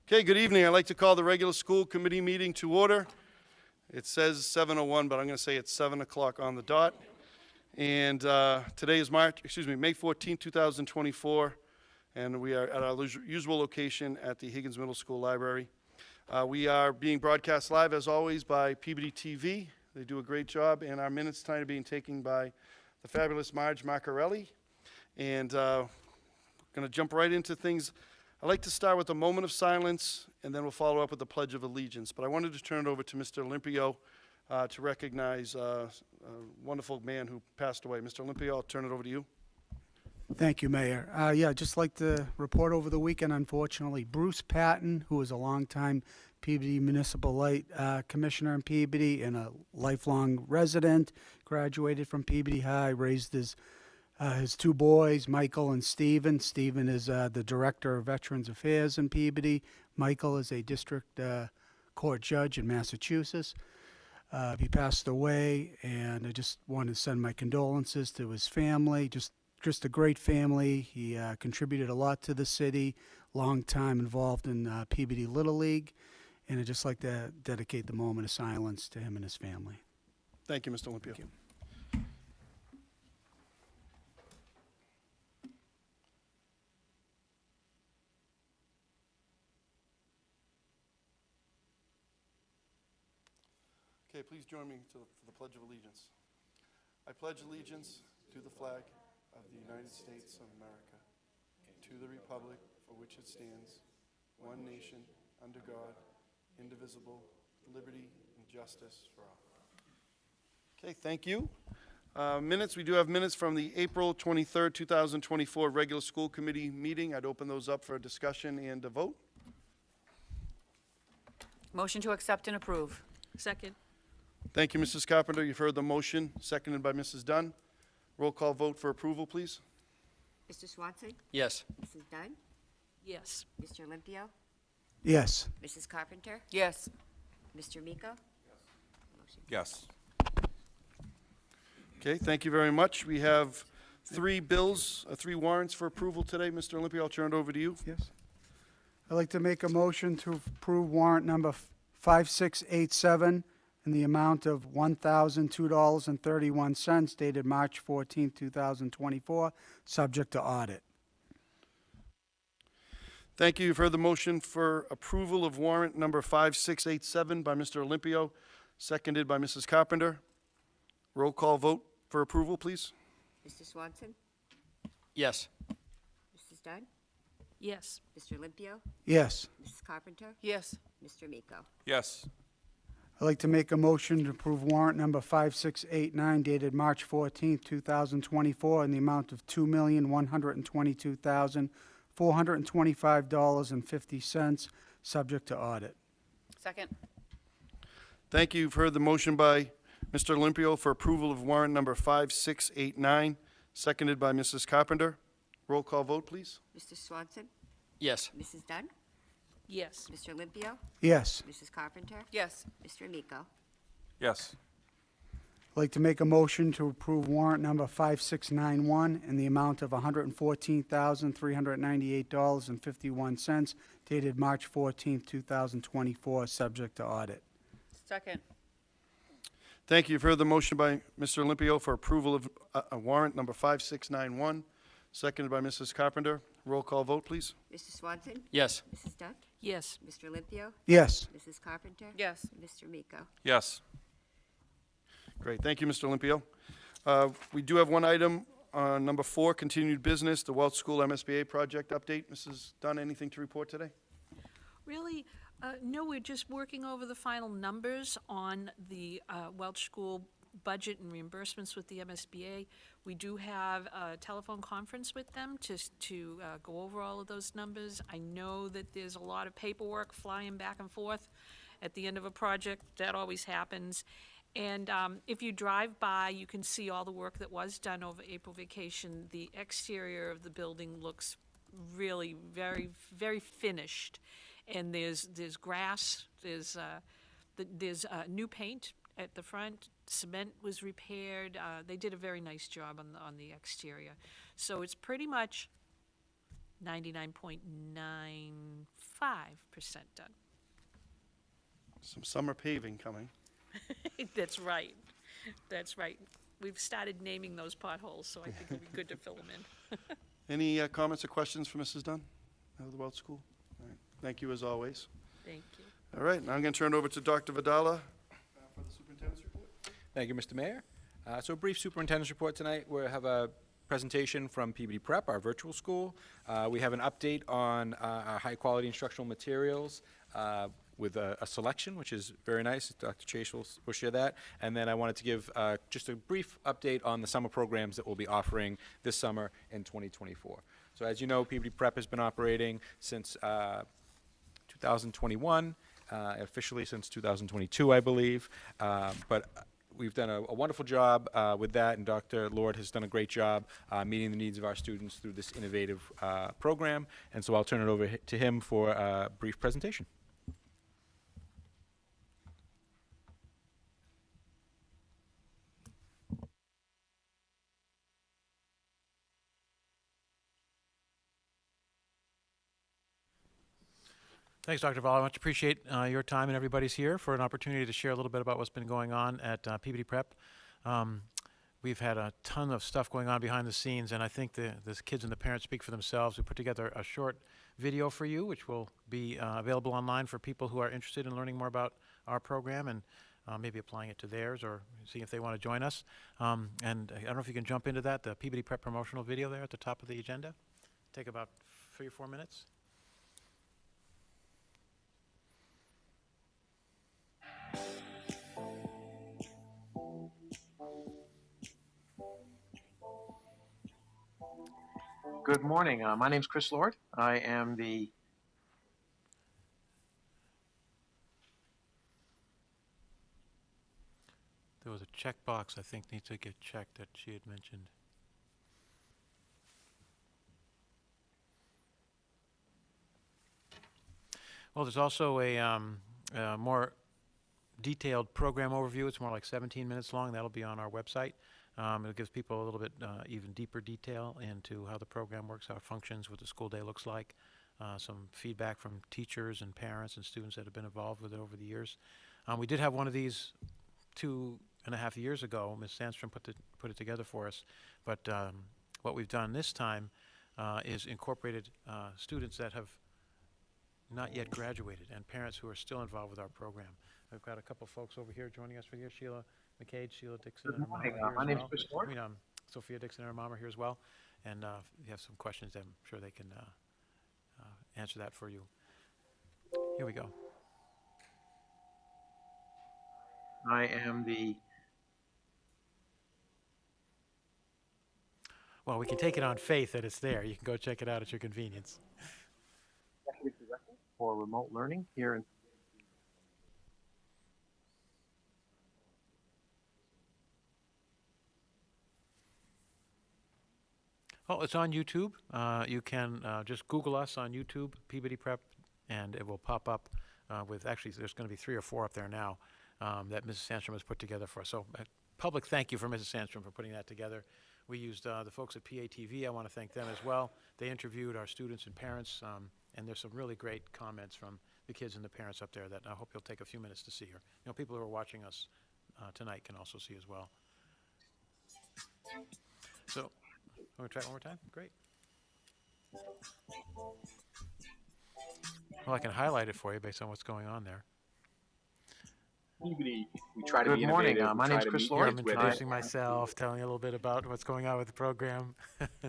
Okay, good evening. I'd like to call the regular school committee meeting to order. It says 7:01, but I'm going to say it's 7 o'clock on the dot. And today is May 14, 2024, and we are at our usual location at the Higgins Middle School Library. We are being broadcast live, as always, by Peabody TV. They do a great job, and our minutes tonight are being taken by the fabulous Marge Maccarelli. And going to jump right into things. I'd like to start with a moment of silence, and then we'll follow up with the Pledge of Allegiance. But I wanted to turn it over to Mr. Olympio to recognize a wonderful man who passed away. Mr. Olympio, I'll turn it over to you. Thank you, Mayor. I'd just like to report over the weekend, unfortunately, Bruce Patton, who was a longtime Peabody Municipal Light Commissioner in Peabody and a lifelong resident, graduated from Peabody High, raised his two boys, Michael and Stephen. Stephen is the Director of Veterans Affairs in Peabody. Michael is a district court judge in Massachusetts. He passed away, and I just want to send my condolences to his family. Just a great family. He contributed a lot to the city, long time involved in Peabody Little League, and I'd just like to dedicate the moment of silence to him and his family. Thank you, Mr. Olympio. Thank you. Okay, please join me for the Pledge of Allegiance. I pledge allegiance to the flag of the United States of America, to the republic for which it stands, one nation, under God, indivisible, liberty and justice for all. Okay, thank you. Minutes, we do have minutes from the April 23rd, 2024 regular school committee meeting. I'd open those up for a discussion and a vote. Motion to accept and approve. Second. Thank you, Mrs. Carpenter. You've heard the motion, seconded by Mrs. Dunn. Roll call vote for approval, please. Mr. Swanson? Yes. Mrs. Dunn? Yes. Mr. Olympio? Yes. Mrs. Carpenter? Yes. Mr. Miko? Motion. Yes. Okay, thank you very much. We have three warrants for approval today. Mr. Olympio, I'll turn it over to you. Yes. I'd like to make a motion to approve warrant number 5687 in the amount of $1,002.31 dated March 14, 2024, subject to audit. Thank you. You've heard the motion for approval of warrant number 5687 by Mr. Olympio, seconded by Mrs. Carpenter. Roll call vote for approval, please. Mr. Swanson? Yes. Mrs. Dunn? Yes. Mr. Olympio? Yes. Mrs. Carpenter? Yes. Mr. Miko? Yes. I'd like to make a motion to approve warrant number 5689 dated March 14, 2024, in the amount of $2,122,425.50, subject to audit. Second. Thank you. You've heard the motion by Mr. Olympio for approval of warrant number 5689, seconded by Mrs. Carpenter. Roll call vote, please. Mr. Swanson? Yes. Mrs. Dunn? Yes. Mr. Olympio? Yes. Mrs. Carpenter? Yes. Mr. Miko? Yes. I'd like to make a motion to approve warrant number 5691 in the amount of $114,398.51 dated March 14, 2024, subject to audit. Second. Thank you. You've heard the motion by Mr. Olympio for approval of a warrant number 5691, seconded by Mrs. Carpenter. Roll call vote, please. Mr. Swanson? Yes. Mrs. Dunn? Yes. Mr. Olympio? Yes. Mrs. Carpenter? Yes. Mr. Miko? Yes. Great. Thank you, Mr. Olympio. We do have one item, number 4, continued business, the Welch School MSBA project update. Mrs. Dunn, anything to report today? Really, no, we're just working over the final numbers on the Welch School budget and reimbursements with the MSBA. We do have a telephone conference with them to go over all of those numbers. I know that there's a lot of paperwork flying back and forth at the end of a project. That always happens. And if you drive by, you can see all the work that was done over April vacation. The exterior of the building looks really very, very finished. And there's grass, there's new paint at the front, cement was repaired. They did a very nice job on the exterior. So it's pretty much 99.95% done. Some summer paving coming. That's right. That's right. We've started naming those potholes, so I think it'll be good to fill them in. Any comments or questions for Mrs. Dunn of the Welch School? All right. Thank you as always. Thank you. All right, now I'm going to turn it over to Dr. Vidala for the superintendent's report. Thank you, Mr. Mayor. So a brief superintendent's report tonight. We have a presentation from Peabody Prep, our virtual school. We have an update on our high-quality instructional materials with a selection, which is very nice. Dr. Chase will share that. And then I wanted to give just a brief update on the summer programs that we'll be offering this summer in 2024. So as you know, Peabody Prep has been operating since 2021, officially since 2022, I believe. But we've done a wonderful job with that, and Dr. Lord has done a great job meeting the needs of our students through this innovative program. And so I'll turn it over to him for a brief presentation. Thanks, Dr. Valla. I much appreciate your time and everybody's here for an opportunity to share a little bit about what's been going on at Peabody Prep. We've had a ton of stuff going on behind the scenes, and I think the kids and the parents speak for themselves. We put together a short video for you, which will be available online for people who are interested in learning more about our program and maybe applying it to theirs or seeing if they want to join us. And I don't know if you can jump into that, the Peabody Prep promotional video there at the top of the agenda. Take about 3 or 4 minutes. Good morning. My name's Chris Lord. I am the There was a checkbox I think needs to get checked that she had mentioned. Well, there's also a more detailed program overview. It's more like 17 minutes long. That'll be on our website. It gives people a little bit even deeper detail into how the program works, how it functions, what the school day looks like, some feedback from teachers and parents and students that have been involved with it over the years. We did have one of these 2.5 years ago. Ms. Sandstrom put it together for us. But what we've done this time is incorporated students that have not yet graduated and parents who are still involved with our program. We've got a couple folks over here joining us for here. Sheila McCade, Sheila Dixon, and her mom are here my as name's well. Chris Lord. Sophia Dixon and her mom are here as well. And if you have some questions, I'm sure they can answer that for you. Here we go. I am the Well, we can take it on faith that it's there. You can go check it out at your convenience. Executive Director for Remote Learning here in Oh, it's on YouTube. You can just Google us on YouTube, Peabody Prep, and it will pop up with, actually, there's going to be 3 or 4 up there now that Mrs. Sandstrom has put together for us. So public thank you for Mrs. Sandstrom for putting that together. We used the folks at PATV. I want to thank them as well. They interviewed our students and parents, and there's some really great comments from the kids and the parents up there that I hope you'll take a few minutes to see here. You know, people who are watching us tonight can also see as well. So, want to try it one more time? Great. Well, I can highlight it for you based on what's going on there. Peabody. We try to be innovative. Good morning. My name's Chris Lord. I'm introducing myself, telling you a little bit about what's going on with the program. Experience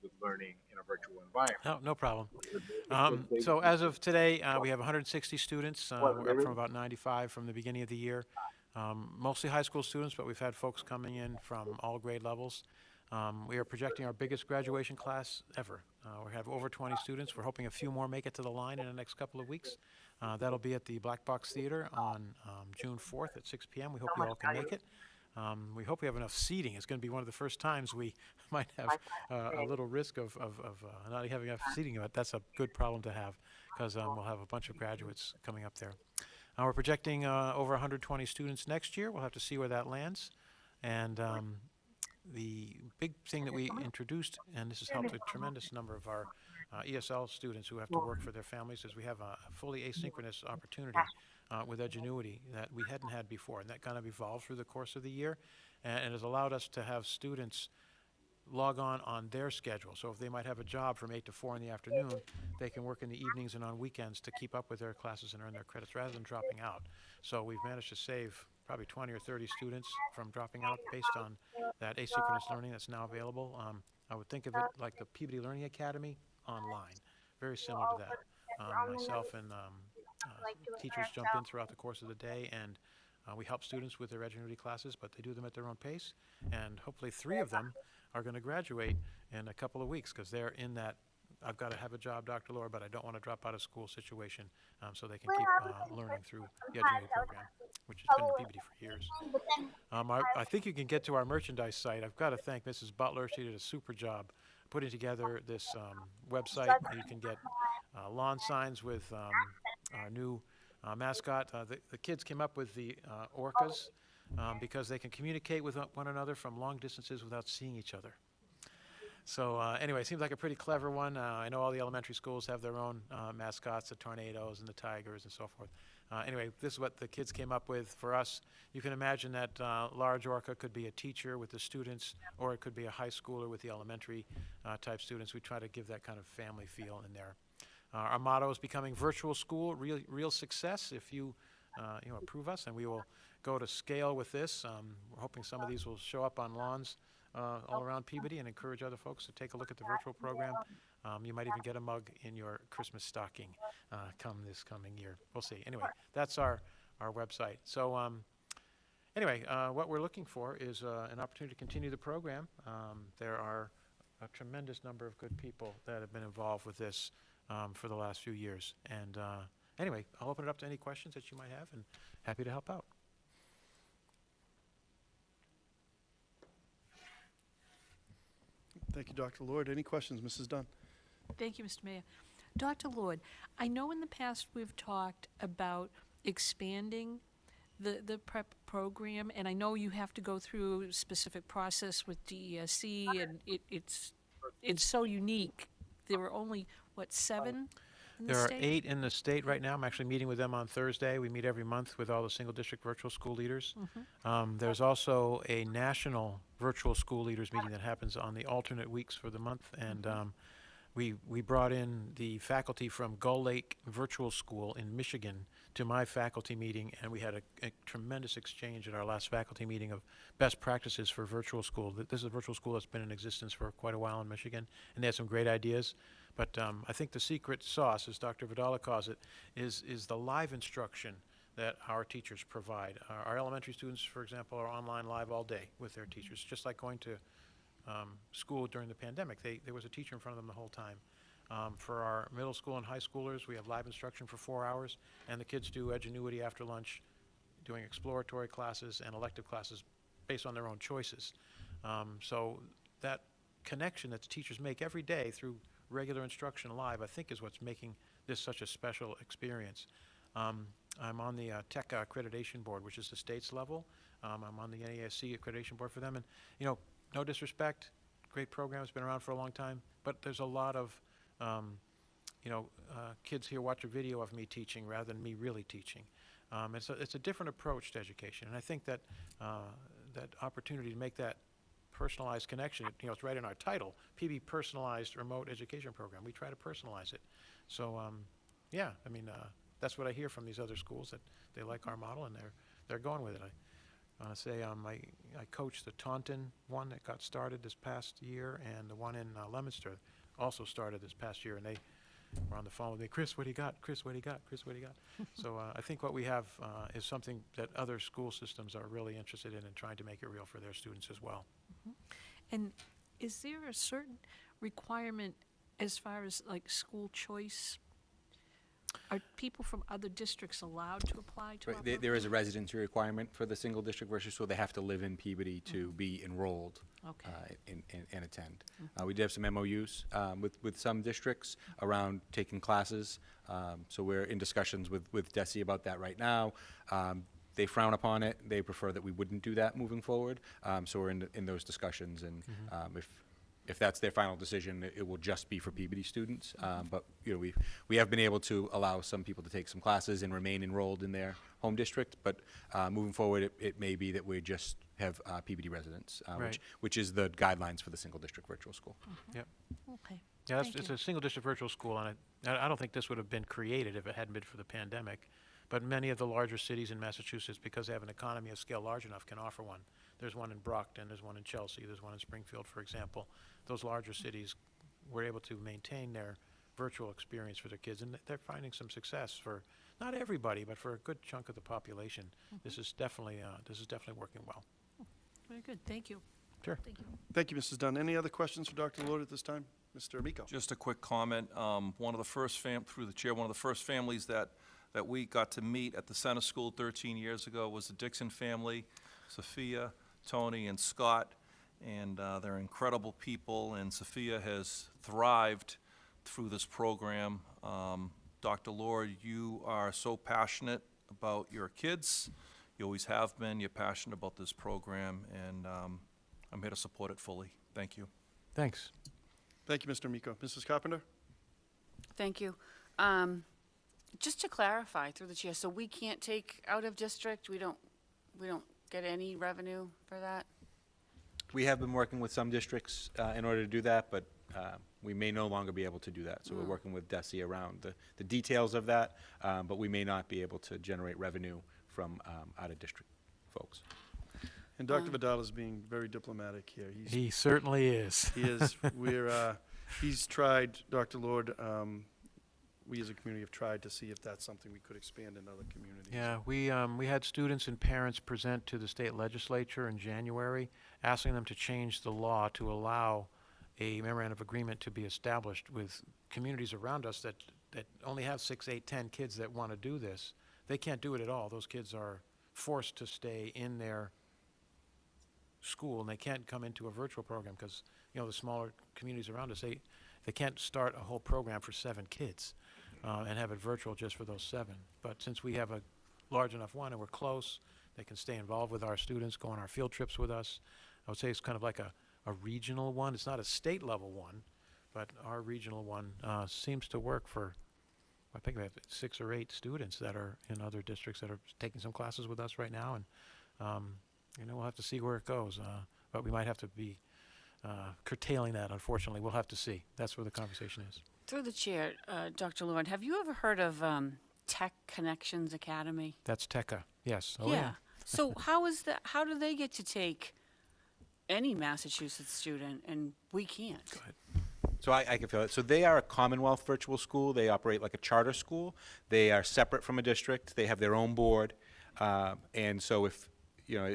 with learning in a virtual environment. No, no problem. So as of today, we have 160 students. We're up from about 95 from the beginning of the year. Mostly high school students, but we've had folks coming in from all grade levels. We are projecting our biggest graduation class ever. We have over 20 students. We're hoping a few more make it to the line in the next couple of weeks. That'll be at the Black Box Theater on June 4th at 6 p.m. We hope you all can make it. We hope we have enough seating. It's going to be one of the first times we might have a little risk of not having enough seating, but that's a good problem to have because we'll have a bunch of graduates coming up there. We're projecting over 120 students next year. We'll have to see where that lands. And the big thing that we introduced, and this has helped a tremendous number of our ESL students who have to work for their families, is we have a fully asynchronous opportunity with Edgenuity that we hadn't had before, and that kind of evolved through the course of the year, and it has allowed us to have students log on their schedule. So if they might have a job from 8 to 4 in the afternoon, they can work in the evenings and on weekends to keep up with their classes and earn their credits rather than dropping out. So we've managed to save probably 20 or 30 students from dropping out based on that asynchronous learning that's now available. I would think of it like the Peabody Learning Academy online, very similar to that. Myself and teachers jump in throughout the course of the day, and we help students with their Edgenuity classes, but they do them at their own pace, and hopefully 3 of them are going to graduate in a couple of weeks because they're in that I've got to have a job, Dr. Laura, but I don't want to drop out of school situation, so they can keep learning through the Edgenuity program, which has been in Peabody for years. I think you can get to our merchandise site. I've got to thank Mrs. Butler. She did a super job putting together this website. You can get lawn signs with our new mascot. The kids came up with the orcas because they can communicate with one another from long distances without seeing each other. So anyway, it seems like a pretty clever one. I know all the elementary schools have their own mascots, the tornadoes and the tigers and so forth. Anyway, this is what the kids came up with. For us, you can imagine that large orca could be a teacher with the students, or it could be a high schooler with the elementary type students. We try to give that kind of family feel in there. Our motto is becoming virtual school, real success. If you approve us, and we will go to scale with this. We're hoping some of these will show up on lawns all around Peabody and encourage other folks to take a look at the virtual program. You might even get a mug in your Christmas stocking this coming year. We'll see. Anyway, that's our website. So anyway, what we're looking for is an opportunity to continue the program. There are a tremendous number of good people that have been involved with this for the last few years. And anyway, I'll open it up to any questions that you might have, and happy to help out. Thank you, Dr. Lord. Any questions, Mrs. Dunn? Thank you, Mr. Mayor. Dr. Lord, I know in the past we've talked about expanding the prep program, and I know you have to go through a specific process with DESE, and it's so unique. There were only, what, 7 in the There are state? 8 in the state right now. I'm actually meeting with them on Thursday. We meet every month with all the single district virtual school leaders. There's also a national virtual school leaders meeting that happens on the alternate weeks for the month, and we brought in the faculty from Gull Lake Virtual School in Michigan to my faculty meeting, and we had a tremendous exchange at our last faculty meeting of best practices for virtual school. This is a virtual school that's been in existence for quite a while in Michigan, and they had some great ideas. But I think the secret sauce, as Dr. Vidala calls it, is the live instruction that our teachers provide. Our elementary students, for example, are online live all day with their teachers, just like going to school during the pandemic. There was a teacher in front of them the whole time. For our middle school and high schoolers, we have live instruction for 4 hours, and the kids do Edgenuity after lunch, doing exploratory classes and elective classes based on their own choices. So that connection that the teachers make every day through regular instruction live, I think, is what's making this such a special experience. I'm on the Tech Accreditation Board, which is the state's level. I'm on the NASC Accreditation Board for them, and no disrespect, great program, it's been around for a long time, but there's a lot of kids here watch a video of me teaching rather than me really teaching. It's a different approach to education, and I think that that opportunity to make that personalized connection, it's right in our title, PB Personalized Remote Education Program. We try to personalize it. So yeah, I mean, that's what I hear from these other schools, that they like our model and they're going with it. I want to say I coached the Taunton one that got started this past year, and the one in Leominster also started this past year, and they were on the phone with me, Chris, what do you got? Chris, what do you got? Chris, what do you got? So I think what we have is something that other school systems are really interested in and trying to make it real for their students as well. And is there a certain requirement as far as like school choice? Are people from other districts allowed to apply to our program? There is a residency requirement for the single district virtual school. They have to live in Peabody to be enrolled and attend. We did have some MOUs with some districts around taking classes. So we're in discussions with DESE about that right now. they frown upon it. They prefer that we wouldn't do that moving forward. So we're in those discussions, and if that's their final decision, it will just be for Peabody students. But you know, we have been able to allow some people to take some classes and remain enrolled in their home district. But moving forward, it may be that we just have Peabody residents, Right. which is the guidelines for the single district virtual school. Yep. Okay. Yeah, Thank it's you. a single district virtual school, and I don't think this would have been created if it hadn't been for the pandemic. But many of the larger cities in Massachusetts, because they have an economy of scale large enough, can offer one. There's one in Brockton, there's one in Chelsea, there's one in Springfield, for example. Those larger cities were able to maintain their virtual experience for their kids, and they're finding some success for not everybody, but for a good chunk of the population. This is definitely working well. Very good, thank you. Sure. Thank you. Thank you, Mrs. Dunn. Any other questions for Dr. Lord at this time? Mr. Amico? Just a quick comment. One of the first through the chair, one of the first families that we got to meet at the center school 13 years ago was the Dixon family, Sophia, Tony, and Scott. And they're incredible people, and Sophia has thrived through this program. Dr. Lord, you are so passionate about your kids. You always have been. You're passionate about this program, and I'm here to support it fully. Thank you. Thanks. Thank you, Mr. Amico. Mrs. Carpenter? Thank you. Just to clarify through the chair, so we can't take out of district, we don't get any revenue for that? We have been working with some districts in order to do that, but we may no longer be able to do that. So we're working with DESE around the details of that, but we may not be able to generate revenue from out-of-district folks. And Dr. Vidal is being very diplomatic here. He certainly is. He is. He's tried, Dr. Lord, we as a community have tried to see if that's something we could expand in other communities. Yeah, we had students and parents present to the state legislature in January, asking them to change the law to allow a memorandum of agreement to be established with communities around us that only have 6, 8, 10 kids that want to do this. They can't do it at all. Those kids are forced to stay in their school, and they can't come into a virtual program because, you know, the smaller communities around us, they can't start a whole program for 7 kids and have it virtual just for those 7. But since we have a large enough one and we're close, they can stay involved with our students, go on our field trips with us. I would say it's kind of like a regional one. It's not a state level one, but our regional one seems to work for, I think we have 6 or 8 students that are in other districts that are taking some classes with us right now. And, you know, we'll have to see where it goes. But we might have to be curtailing that, unfortunately. We'll have to see. That's where the conversation is. Through the chair, Dr. Lord, have you ever heard of Tech Connections Academy? That's TECA, yes. Oh, yeah. So how do they get to take any Massachusetts student and we can't? Go ahead. So I can feel it. So they are a Commonwealth virtual school. They operate like a charter school. They are separate from a district. They have their own board. And so if, you know,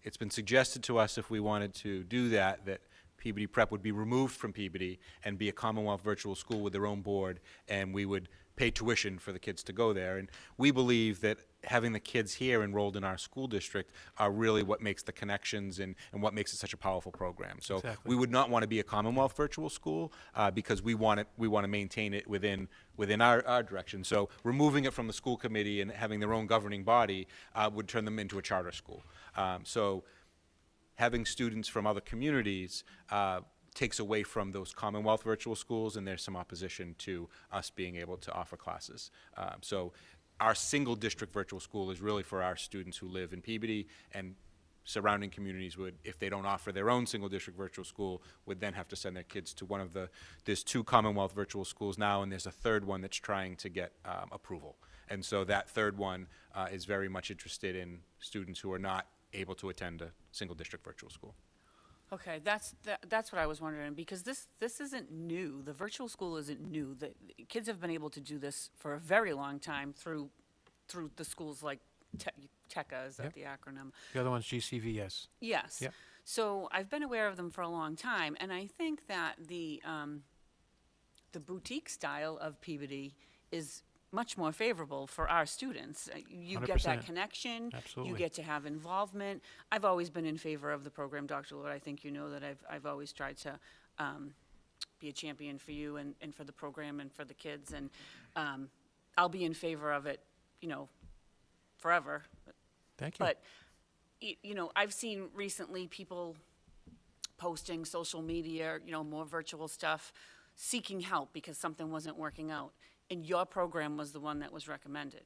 it's been suggested to us if we wanted to do that, that Peabody Prep would be removed from Peabody and be a Commonwealth virtual school with their own board, and we would pay tuition for the kids to go there. And we believe that having the kids here enrolled in our school district are really what makes the connections and what makes it such a powerful program. So Exactly. we would not want to be a Commonwealth virtual school because we want to maintain it within our direction. So removing it from the school committee and having their own governing body would turn them into a charter school. So having students from other communities takes away from those Commonwealth virtual schools, and there's some opposition to us being able to offer classes. So our single district virtual school is really for our students who live in Peabody, and surrounding communities would, if they don't offer their own single district virtual school, would then have to send their kids to one of there's 2 Commonwealth virtual schools now, and there's a third one that's trying to get approval. And so that third one is very much interested in students who are not able to attend a single district virtual school. Okay, that's what I was wondering, because this isn't new. The virtual school isn't new. The kids have been able to do this for a very long time through the schools like TECA, is that Yep. the acronym? The other one's GCVS. Yes. Yep. So I've been aware of them for a long time, and I think that the boutique style of Peabody is much more favorable for our students. You get that 100%. connection. Absolutely. You get to have involvement. I've always been in favor of the program, Dr. Lord. I think you know that I've always tried to be a champion for you and for the program and for the kids, and I'll be in favor of it, you know, forever. Thank you. But, you know, I've seen recently people posting social media, you know, more virtual stuff, seeking help because something wasn't working out. And your program was the one that was recommended.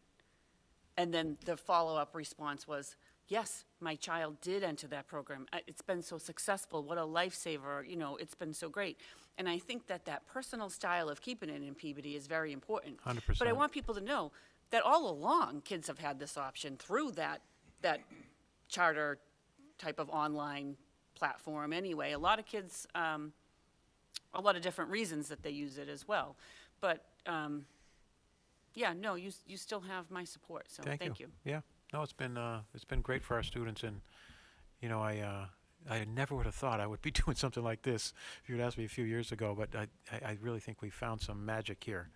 And then the follow-up response was, yes, my child did enter that program. It's been so successful. What a lifesaver. You know, it's been so great. And I think that that personal style of keeping it in Peabody is very important. 100%. But I want people to know that all along, kids have had this option through that charter type of online platform anyway. A lot of kids, a lot of different reasons that they use it as well. But, yeah, no, you still have my support, so thank you. Yeah, no, it's been great for our students, and you know, I never would have thought I would be doing something like this if you had asked me a few years ago. But I really think we found some magic here.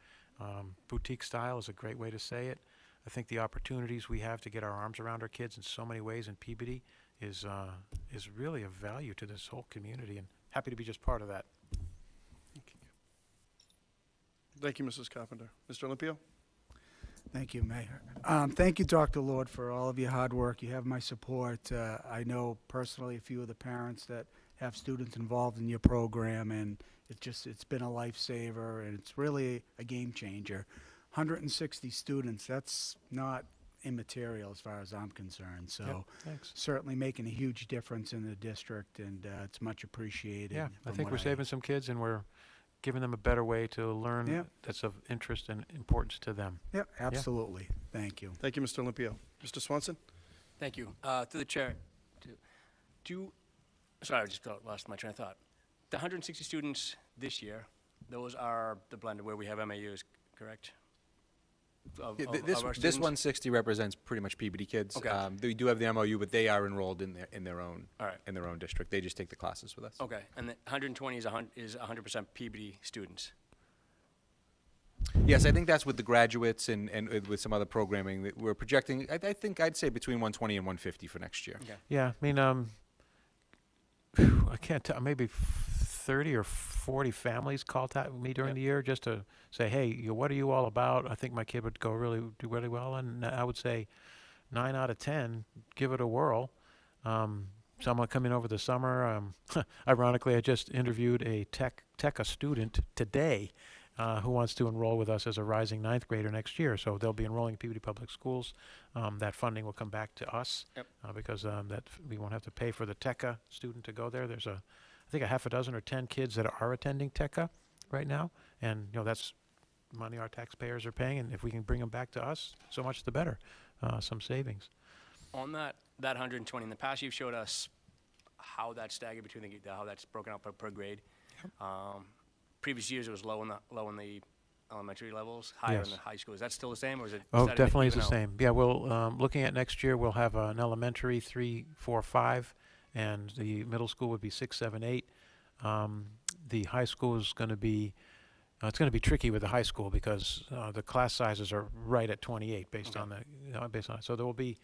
Boutique style is a great way to say it. I think the opportunities we have to get our arms around our kids in so many ways in Peabody is really of value to this whole community, and happy to be just part of that. Thank you, Mrs. Carpenter. Mr. Olympio? Thank you, Mayor. Thank you, Dr. Lord, for all of your hard work. You have my support. I know personally a few of the parents that have students involved in your program, and it's been a lifesaver, and it's really a game changer. 160 students, that's not immaterial as far as I'm concerned. So Yep, thanks. certainly making a huge difference in the district, and it's much appreciated. Yeah, I from think what we're saving some kids, and we're giving them a better way to learn Yeah. that's of interest and importance to them. Yep, absolutely. Thank you. Thank you, Mr. Olympio. Mr. Swanson? Thank you. Through the chair, sorry, I just lost my train of thought. The 160 students this year, those are the blended where we have MAUs, correct? Of our This students? 160 represents pretty much Peabody kids. Okay. They do have the MOU, but they are enrolled in their own All right. in their own district. They just take the classes with us. Okay, and the 120 is 100% Peabody students. Yes, I think that's with the graduates and with some other programming that we're projecting. I think I'd say between 120 and 150 for next year. Okay. Yeah, I mean, I can't tell, maybe 30 or 40 families called me during Yep. the year just to say, hey, what are you all about? I think my kid would do really well, and I would say 9 out of 10 give it a whirl. Someone coming over the summer. Ironically, I just interviewed a TECA student today who wants to enroll with us as a rising 9th grader next year. So they'll be enrolling in Peabody Public Schools. That funding will come back to us because we won't have to pay for the TECA student to go there. There's I think a half a dozen or 10 kids that are attending TECA right now, and you know that's money our taxpayers are paying, and if we can bring them back to us, so much the better. Some savings. On that 120, in the past you've showed us how that's staggered between how that's broken out per grade. Previous years it was low in the elementary levels, higher in Yes. the high school. Is that still the same, or is it? Oh, starting to definitely is the even out? same. Yeah, we'll looking at next year, we'll have an elementary 3, 4, 5, and the middle school would be 6, 7, 8. The high school is going to be it's going to be tricky with the high school because the class sizes are right at 28 based on it. So there will be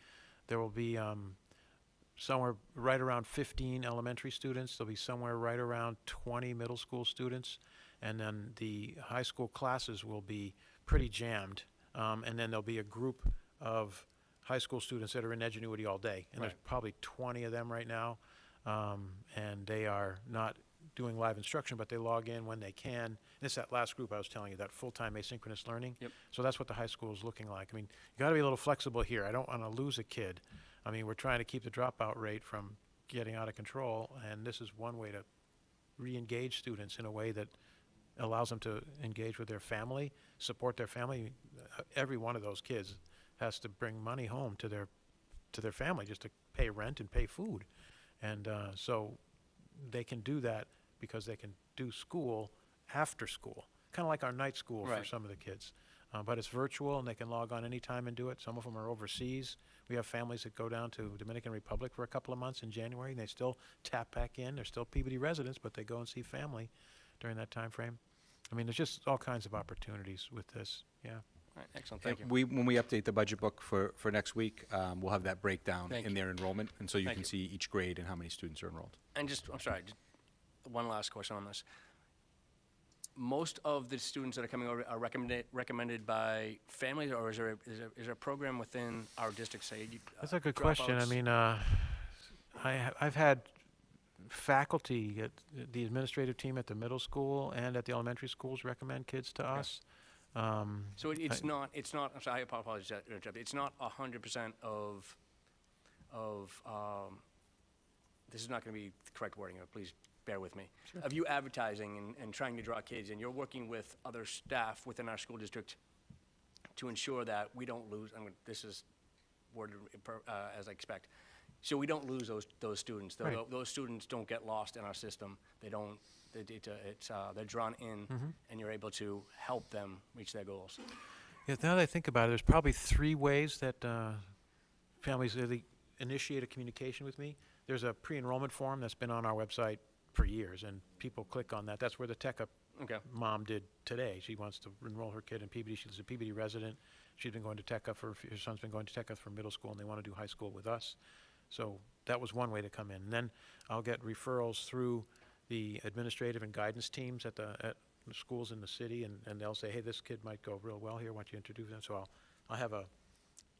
somewhere right around 15 elementary students. There'll be somewhere right around 20 middle school students, and then the high school classes will be pretty jammed. And then there'll be a group of high school students that are in Edgenuity all day, and there's probably 20 of them right now, and they are not doing live instruction, but they log in when they can. And it's that last group I was telling you, that full-time asynchronous learning. Yep. So that's what the high school is looking like. I mean, you got to be a little flexible here. I don't want to lose a kid. I mean, we're trying to keep the dropout rate from getting out of control, and this is one way to re-engage students in a way that allows them to engage with their family, support their family. Every one of those kids has to bring money home to their family just to pay rent and pay food. And so they can do that because they can do school after school, kind of like our night school for some of the kids. But it's virtual, and they can log on anytime and do it. Some of them are overseas. We have families that go down to Dominican Republic for a couple of months in January, and they still tap back in. They're still Peabody residents, but they go and see family during that time frame. I mean, there's just all kinds of opportunities with this. Yeah. All right, excellent, thank you. When we update the budget book for next week, we'll have that breakdown Thank in you. their enrollment, and so you Thank can you. see each grade and how many students are enrolled. And I'm sorry, just one last question on this. most of the students that are coming over are recommended by families, or is there a program within our district, say? That's a good question. I dropouts? mean, I've had faculty at the administrative team at the middle school and at the elementary schools recommend kids to us. So it's not, I'm sorry, I apologize to interrupt. It's not 100% of, this is not going to be the correct wording, please bear with me. Of you advertising and trying to draw kids, and you're working with other staff within our school district to ensure that we don't lose, this is worded as I expect, so we don't lose those students. Right. Those students don't get lost in our system. They don't, they're drawn in, and you're able to help them reach their goals. Yeah, now that I think about it, there's probably 3 ways that families really initiate a communication with me. There's a pre-enrollment form that's been on our website for years, and people click on that. That's where the Tech-Up mom did today. She wants to enroll her kid in Peabody. She's a Peabody resident. She's been going to Tech-Up her son's been going to Tech-Up for middle school, and they want to do high school with us. So that was one way to come in. And then I'll get referrals through the administrative and guidance teams at the schools in the city, and they'll say, hey, this kid might go real well here. Why don't you introduce them? So I'll have a,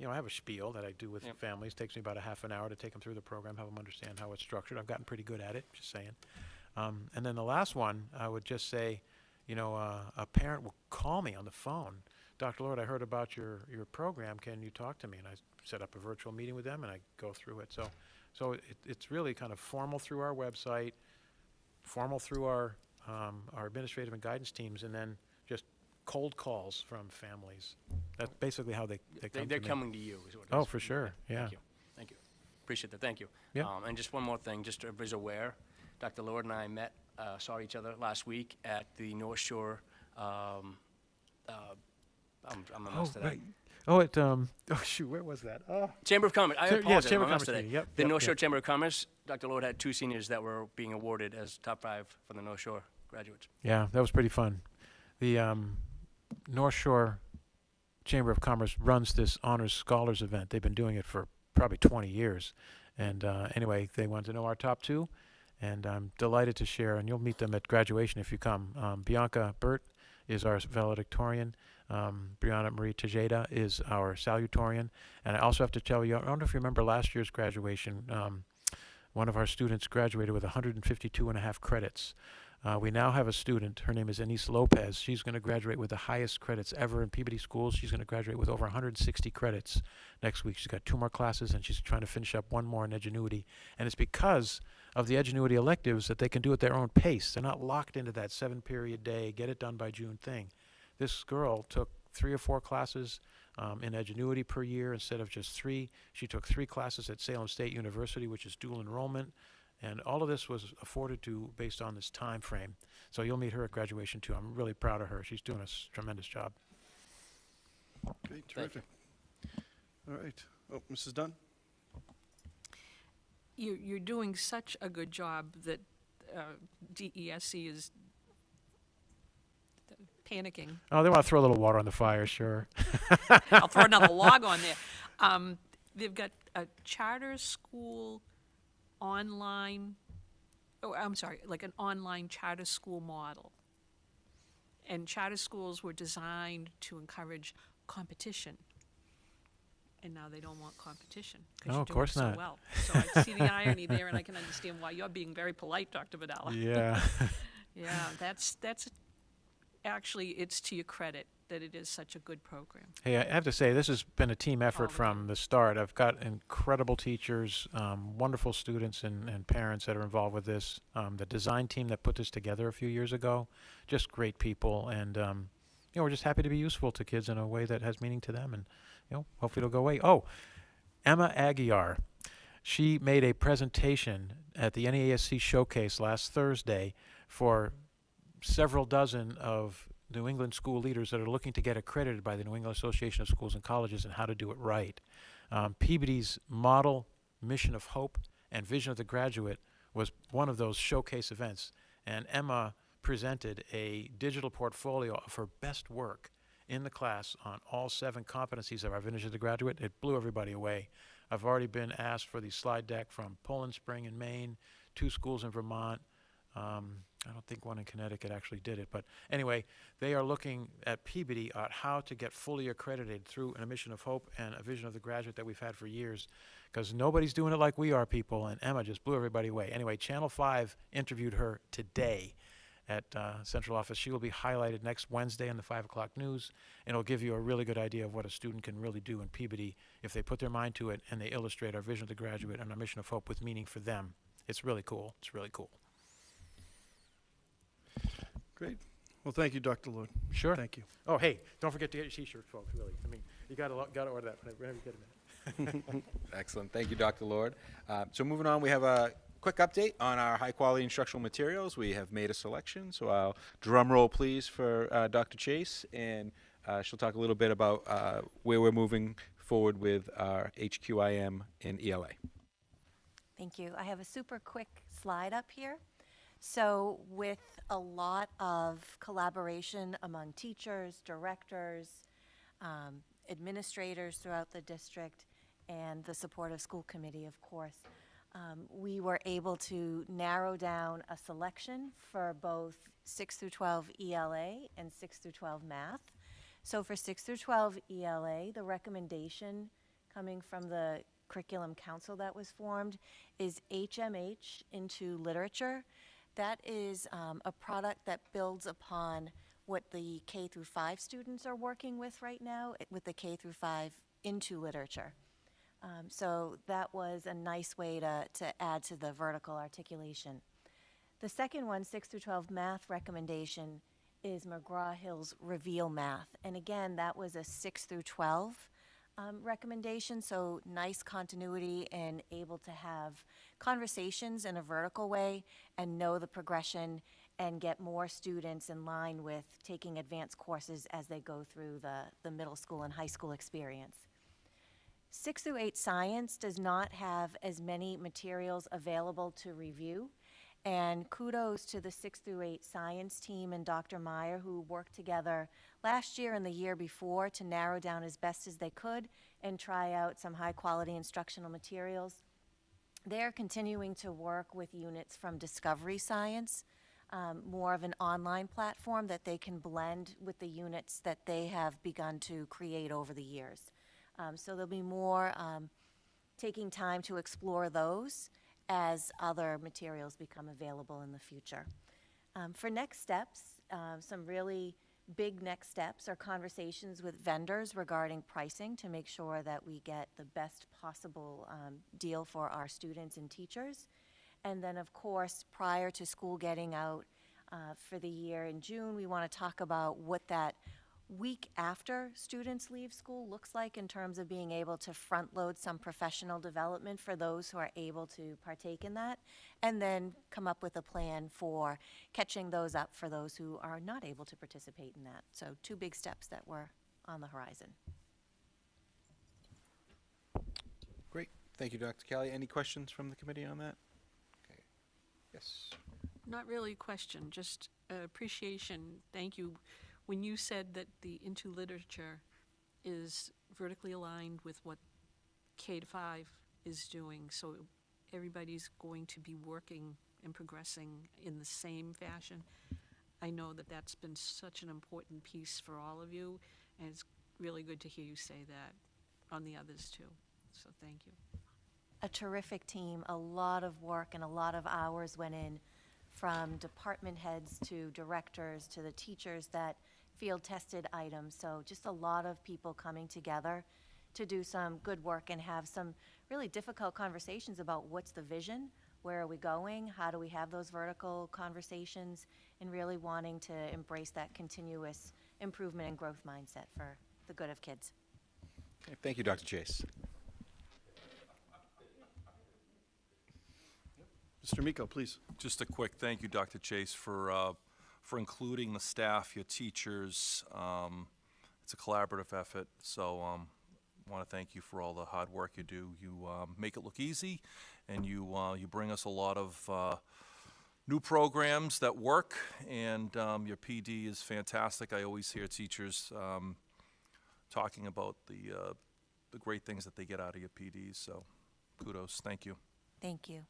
I have a spiel that I do with families. Takes me about a half an hour to take them through the program, have them understand how it's structured. I've gotten pretty good at it, just saying. And then the last one, I would just say, a parent will call me on the phone. Dr. Lord, I heard about your program. Can you talk to me? And I set up a virtual meeting with them, and I go through it. So it's really kind of formal through our website, formal through our administrative and guidance teams, and then just cold calls from families. That's basically how they come to me. They're coming to you, is what it is. Oh, for sure, yeah. Thank you. Thank you. Appreciate that. Thank you. Yeah. And just one more thing, just so everybody's aware, Dr. Lord and I saw each other last week at the North Shore, I'm a mess today. Right. Oh, shoot, where was that? Oh. Chamber of Commerce. I Yes, apologize. Chamber I'm of a mess Commerce today. meeting. Yep, The yep, North Shore yep. Chamber of Commerce, Dr. Lord had 2 seniors that were being awarded as top 5 for the North Shore graduates. Yeah, that was pretty fun. The North Shore Chamber of Commerce runs this Honors Scholars event. They've been doing it for probably 20 years. And anyway, they wanted to know our top 2, and I'm delighted to share, and you'll meet them at graduation if you come. Bianca Burt is our valedictorian. Brianna Marie Tejeda is our salutatorian. And I also have to tell you, I don't know if you remember last year's graduation, one of our students graduated with 152.5 credits. We now have a student, her name is Anise Lopez. She's going to graduate with the highest credits ever in Peabody schools. She's going to graduate with over 160 credits next week. She's got 2 more classes, and she's trying to finish up 1 more in Edgenuity. And it's because of the Edgenuity electives that they can do at their own pace. They're not locked into that 7-period day, get it done by June thing. This girl took 3 or 4 classes in Edgenuity per year instead of just 3. She took 3 classes at Salem State University, which is dual enrollment. And all of this was afforded to based on this time frame. So you'll meet her at graduation, too. I'm really proud of her. She's doing a tremendous job. Okay, terrific. All right. Oh, Mrs. Dunn? You're doing such a good job that DESC is panicking. Oh, they want to throw a little water on the fire, sure. I'll throw another log on there. They've got a charter school online, like an online charter school model. And charter schools were designed to encourage competition. And now they don't want competition. 'Cause No, you're of doing course so not. well. So I see the irony there, and I can understand why you're being very polite, Dr. Vidala. Yeah. Yeah, that's actually, it's to your credit that it is such a good program. Hey, I have to say, this has been a team effort All the from the start. I've got incredible teachers, wonderful students and parents that are involved with this. The design team that put this together a few years ago, just great people. And, we're just happy to be useful to kids in a way that has meaning to them. And, hopefully it'll go away. Oh, Emma Aguiar. She made a presentation at the NASC showcase last Thursday for several dozen of New England school leaders that are looking to get accredited by the New England Association of Schools and Colleges and how to do it right. Peabody's model, mission of hope, and vision of the graduate was one of those showcase events. And Emma presented a digital portfolio of her best work in the class on all 7 competencies of our vision of the graduate. It blew everybody away. I've already been asked for the slide deck from Poland Spring in Maine, 2 schools in Vermont, I don't think one in Connecticut actually did it, but anyway, they are looking at Peabody at how to get fully accredited through a mission of hope and a vision of the graduate that we've had for years, because nobody's doing it like we are, people, and Emma just blew everybody away. Anyway, Channel 5 interviewed her today at Central Office. She will be highlighted next Wednesday in the 5 o'clock news, and it'll give you a really good idea of what a student can really do in Peabody if they put their mind to it and they illustrate our vision of the graduate and our mission of hope with meaning for them. It's really cool. It's really cool. Great. Well, thank you, Dr. Lord. Sure. Thank you. Oh, hey, don't forget to get your T-shirts, folks, really. I mean, you gotta order that whenever you get a minute. Excellent. Thank you, Dr. Lord. So moving on, we have a quick update on our high-quality instructional materials. We have made a selection, so I'll drum roll, please, for Dr. Chase, and she'll talk a little bit about where we're moving forward with our HQIM and ELA. Thank you. I have a super quick slide up here. So with a lot of collaboration among teachers, directors, administrators throughout the district, and the support of school committee, of course, we were able to narrow down a selection for both 6 through 12 ELA and 6 through 12 math. So for 6 through 12 ELA, the recommendation coming from the curriculum council that was formed is HMH into literature. That is a product that builds upon what the K through 5 students are working with right now with the K through 5 into literature. So that was a nice way to add to the vertical articulation. The second one, 6 through 12 math recommendation, is McGraw-Hill's Reveal Math. And again, that was a 6 through 12 recommendation, so nice continuity and able to have conversations in a vertical way and know the progression and get more students in line with taking advanced courses as they go through the middle school and high school experience. 6 through 8 science does not have as many materials available to review, and kudos to the 6 through 8 science team and Dr. Meyer, who worked together last year and the year before to narrow down as best as they could and try out some high quality instructional materials. They're continuing to work with units from Discovery Science, more of an online platform that they can blend with the units that they have begun to create over the years. So there'll be more taking time to explore those as other materials become available in the future. For next steps, some really big next steps are conversations with vendors regarding pricing to make sure that we get the best possible deal for our students and teachers. And then, of course, prior to school getting out for the year in June, we want to talk about what that week after students leave school looks like in terms of being able to front load some professional development for those who are able to partake in that, and then come up with a plan for catching those up for those who are not able to participate in that. So 2 big steps that were on the horizon. Great. Thank you, Dr. Kelly. Any questions from the committee on that? Okay. Yes. Not really a question, just appreciation. Thank you. When you said that the Into Literature is vertically aligned with what K-5 is doing, so everybody's going to be working and progressing in the same fashion, I know that that's been such an important piece for all of you, and it's really good to hear you say that on the others too. So thank you. A terrific team, a lot of work and a lot of hours went in from department heads to directors to the teachers that field tested items. So just a lot of people coming together to do some good work and have some really difficult conversations about what's the vision, where are we going, how do we have those vertical conversations, and really wanting to embrace that continuous improvement and growth mindset for the good of kids. Okay. Thank you, Dr. Chase. Mr. Miko, please. Just a quick thank you, Dr. Chase, for including the staff, your teachers. It's a collaborative effort, so want to thank you for all the hard work you do. You make it look easy, and you bring us a lot of new programs that work, and your PD is fantastic. I always hear teachers talking about the great things that they get out of your PDs, so kudos. Thank you. Thank you.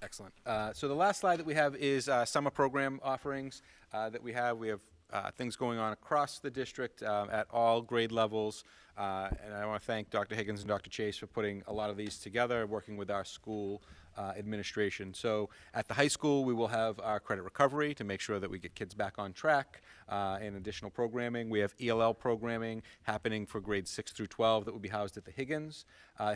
Excellent. So the last slide that we have is summer program offerings that we have. We have things going on across the district at all grade levels. And I want to thank Dr. Higgins and Dr. Chase for putting a lot of these together, working with our school administration. So at the high school, we will have our credit recovery to make sure that we get kids back on track and additional programming. We have ELL programming happening for grades 6 through 12 that will be housed at the Higgins.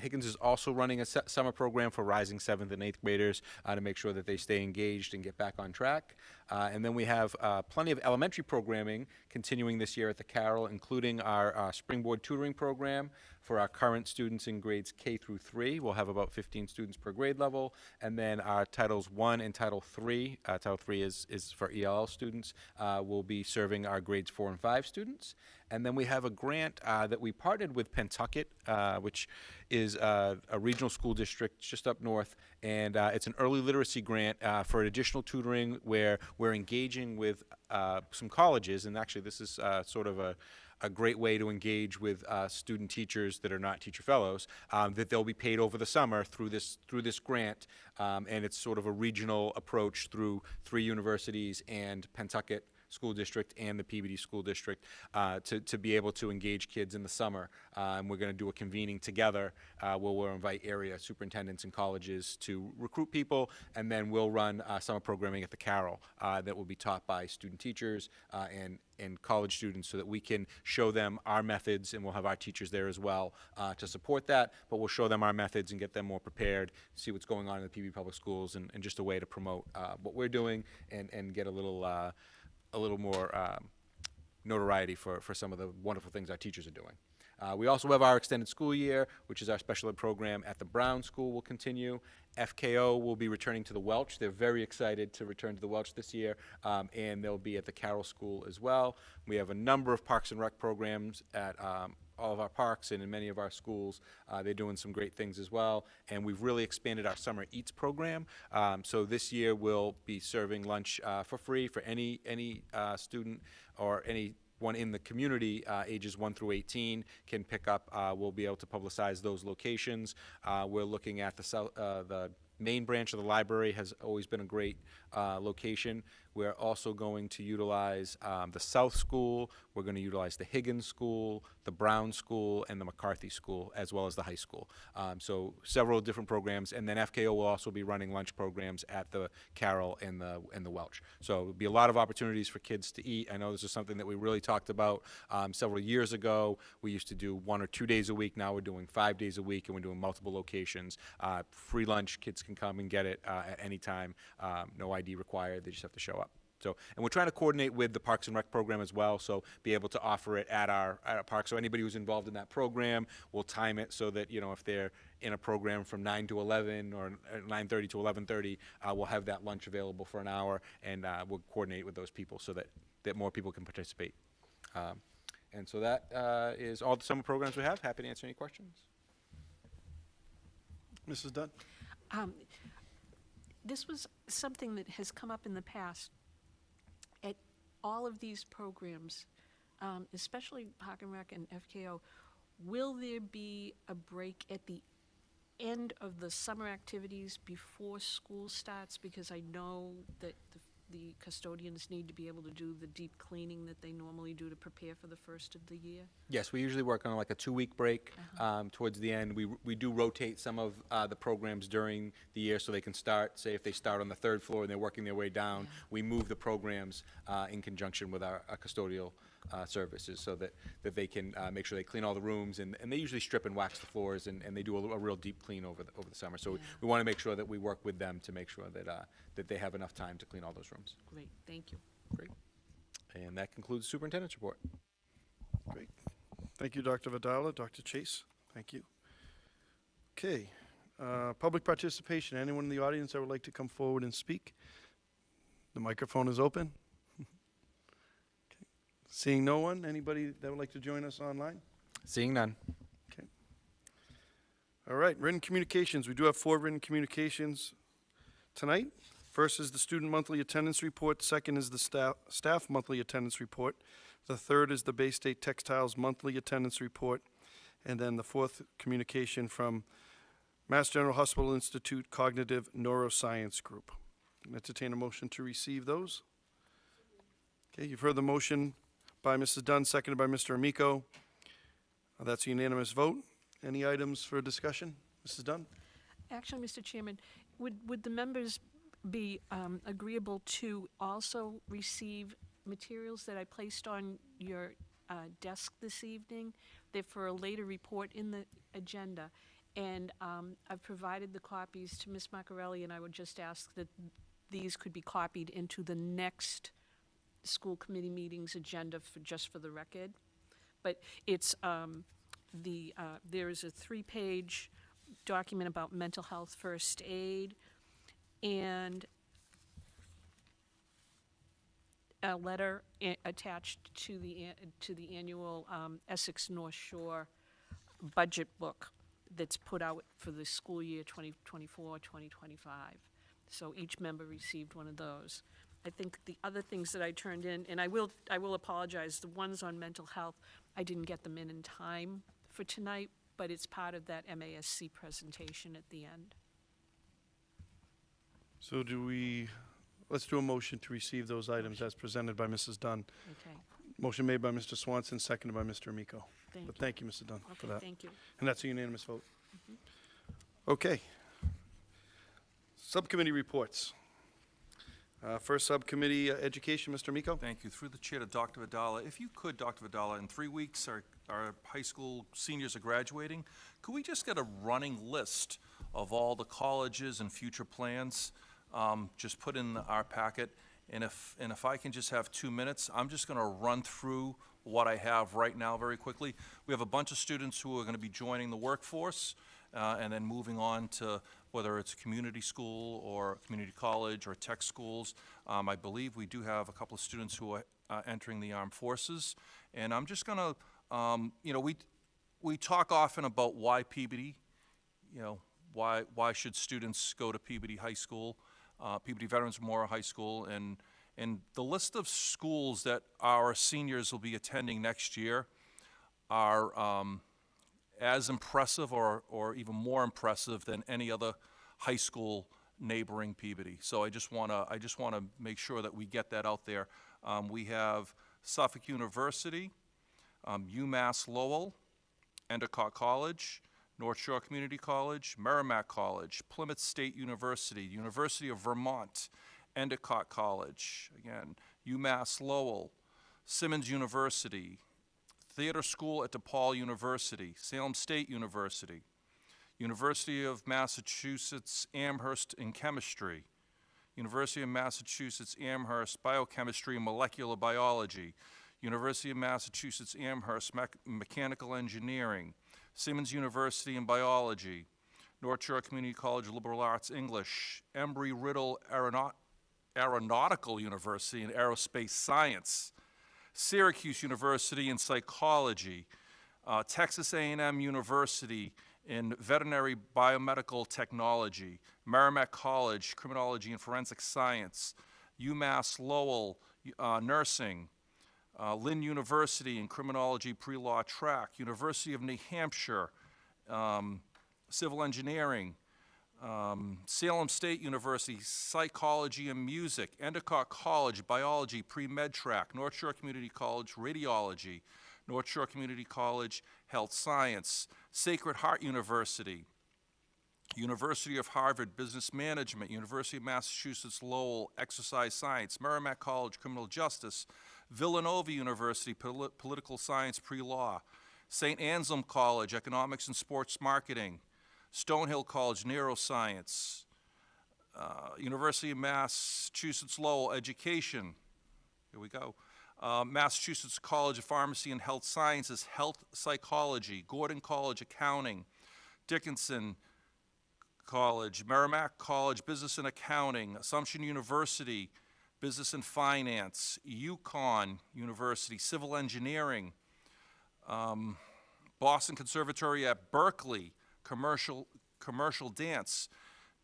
Higgins is also running a summer program for rising 7th and 8th graders to make sure that they stay engaged and get back on track. And then we have plenty of elementary programming continuing this year at the Carroll, including our springboard tutoring program for our current students in grades K through 3. We'll have about 15 students per grade level. And then our Titles 1 and Title 3, Title 3 is for ELL students, will be serving our grades 4 and 5 students. And then we have a grant that we partnered with Pentucket, which is a regional school district just up north, and it's an early literacy grant for additional tutoring where we're engaging with some colleges, and actually this is sort of a great way to engage with student teachers that are not teacher fellows, that they'll be paid over the summer through this grant, and it's sort of a regional approach through 3 universities and Pentucket School District and the Peabody School District to be able to engage kids in the summer. And we're going to do a convening together where we'll invite area superintendents and colleges to recruit people, and then we'll run summer programming at the Carroll that will be taught by student teachers and college students so that we can show them our methods, and we'll have our teachers there as well to support that, but we'll show them our methods and get them more prepared, see what's going on in the Peabody Public Schools, and just a way to promote what we're doing and get a little more notoriety for some of the wonderful things our teachers are doing. We also have our extended school year, which is our special ed program at the Brown School will continue. FKO will be returning to the Welch. They're very excited to return to the Welch this year, and they'll be at the Carroll School as well. We have a number of Parks and Rec programs at all of our parks and in many of our schools. They're doing some great things as well, and we've really expanded our Summer Eats program. So this year we'll be serving lunch for free for any student or anyone in the community ages 1 through 18 can pick up. We'll be able to publicize those locations. We're looking at the main branch of the library has always been a great location. We're also going to utilize the South School. We're going to utilize the Higgins School, the Brown School, and the McCarthy School, as well as the high school. So several different programs, and then FKO will also be running lunch programs at the Carroll and the Welch. So there'll be a lot of opportunities for kids to eat. I know this is something that we really talked about several years ago. We used to do 1 or 2 days a week. Now we're doing 5 days a week, and we're doing multiple locations. Free lunch, kids can come and get it at any time. No ID required. They just have to show up. So, and we're trying to coordinate with the Parks and Rec program as well, so be able to offer it at our park. So anybody who's involved in that program, we'll time it so that, if they're in a program from 9 to 11 or 9:30 to 11:30, we'll have that lunch available for an hour, and we'll coordinate with those people so that more people can participate. And so that is all the summer programs we have. Happy to answer any questions. Mrs. Dunn? This was something that has come up in the past. At all of these programs, especially Park and Rec and FKO, will there be a break at the end of the summer activities before school starts? Because I know that the custodians need to be able to do the deep cleaning that they normally do to prepare for the first of the year. Yes, we usually work on like a 2-week break towards the end. We do rotate some of the programs during the year so they can start, say if they start on the 3rd floor and they're working their way down, we move the programs in conjunction with our custodial services so that they can make sure they clean all the rooms, and they usually strip and wax the floors, and they do a real deep clean over the summer. So we want to make sure that we work with them to make sure that they have enough time to clean all those rooms. Great, thank you. Great. And that concludes the superintendent's report. Great. Thank you, Dr. Vidala. Dr. Chase, thank you. Okay. Public participation. Anyone in the audience that would like to come forward and speak? The microphone is open. Okay. Seeing no one, anybody that would like to join us online? Seeing none. Okay. All right, written communications. We do have 4 written communications tonight. First is the student monthly attendance report. Second is the staff monthly attendance report. The third is the Bay State Textiles monthly attendance report. And then the 4th communication from Mass General Hospital Institute Cognitive Neuroscience Group. Entertain a motion to receive those. Okay, you've heard the motion by Mrs. Dunn, seconded by Mr. Amico. That's a unanimous vote. Any items for discussion? Mrs. Dunn? Actually, Mr. Chairman, would the members be agreeable to also receive materials that I placed on your desk this evening? They're for a later report in the agenda. And I've provided the copies to Ms. Maccarelli, and I would just ask that these could be copied into the next school committee meeting's agenda just for the record. But it's there is a 3-page document about mental health first aid and a letter attached to the annual Essex North Shore budget book that's put out for the school year 2024, 2025. So each member received one of those. I think the other things that I turned in, and I will apologize, the ones on mental health, I didn't get them in time for tonight, but it's part of that MASC presentation at the end. So let's do a motion to receive those items as presented by Mrs. Dunn. Okay, Motion made by Mr. Swanson, seconded by Mr. Amico. thank you. But thank you, Mrs. Dunn, for Okay, that. thank you. And that's a unanimous vote. Okay. Subcommittee reports. First subcommittee, education, Mr. Amico. Thank you. Through the chair to Dr. Vidala, if you could, Dr. Vidala, in 3 weeks, our high school seniors are graduating. Could we just get a running list of all the colleges and future plans, just put in our packet? And if I can just have 2 minutes, I'm just going to run through what I have right now very quickly. We have a bunch of students who are going to be joining the workforce and then moving on to whether it's community school or community college or tech schools. I believe we do have a couple of students who are entering the armed forces. And I'm just going to, we talk often about why Peabody, why should students go to Peabody High School, Peabody Veterans Memorial High School, and the list of schools that our seniors will be attending next year are as impressive or even more impressive than any other high school neighboring Peabody. So I just want to make sure that we get that out there. We have Suffolk University, UMass Lowell, Endicott College, North Shore Community College, Merrimack College, Plymouth State University, University of Vermont, Endicott College, again, UMass Lowell, Simmons University, Theater School at DePaul University, Salem State University, University of Massachusetts Amherst in Chemistry, University of Massachusetts Amherst Biochemistry and Molecular Biology, University of Massachusetts Amherst Mechanical Engineering, Simmons University in Biology, North Shore Community College Liberal Arts English, Embry-Riddle Aeronautical University in Aerospace Science, Syracuse University in Psychology, Texas A&M University in Veterinary Biomedical Technology, Merrimack College, Criminology and Forensic Science, UMass Lowell, Nursing, Lynn University in Criminology Pre-Law Track, University of New Hampshire, Civil Engineering, Salem State University, Psychology and Music, Endicott College, Biology, Pre-Med Track, North Shore Community College, Radiology, North Shore Community College, Health Science, Sacred Heart University, University of Harvard, Business Management, University of Massachusetts Lowell, Exercise Science, Merrimack College, Criminal Justice, Villanova University, Political Science Pre-Law, St. Anselm College, Economics and Sports Marketing, Stonehill College, Neuroscience, University of Massachusetts Lowell, Education, here we go, Massachusetts College of Pharmacy and Health Sciences, Health Psychology, Gordon College, Accounting, Dickinson College, Merrimack College, Business and Accounting, Assumption University, Business and Finance, UConn University, Civil Engineering, Boston Conservatory at Berkeley, Commercial Dance,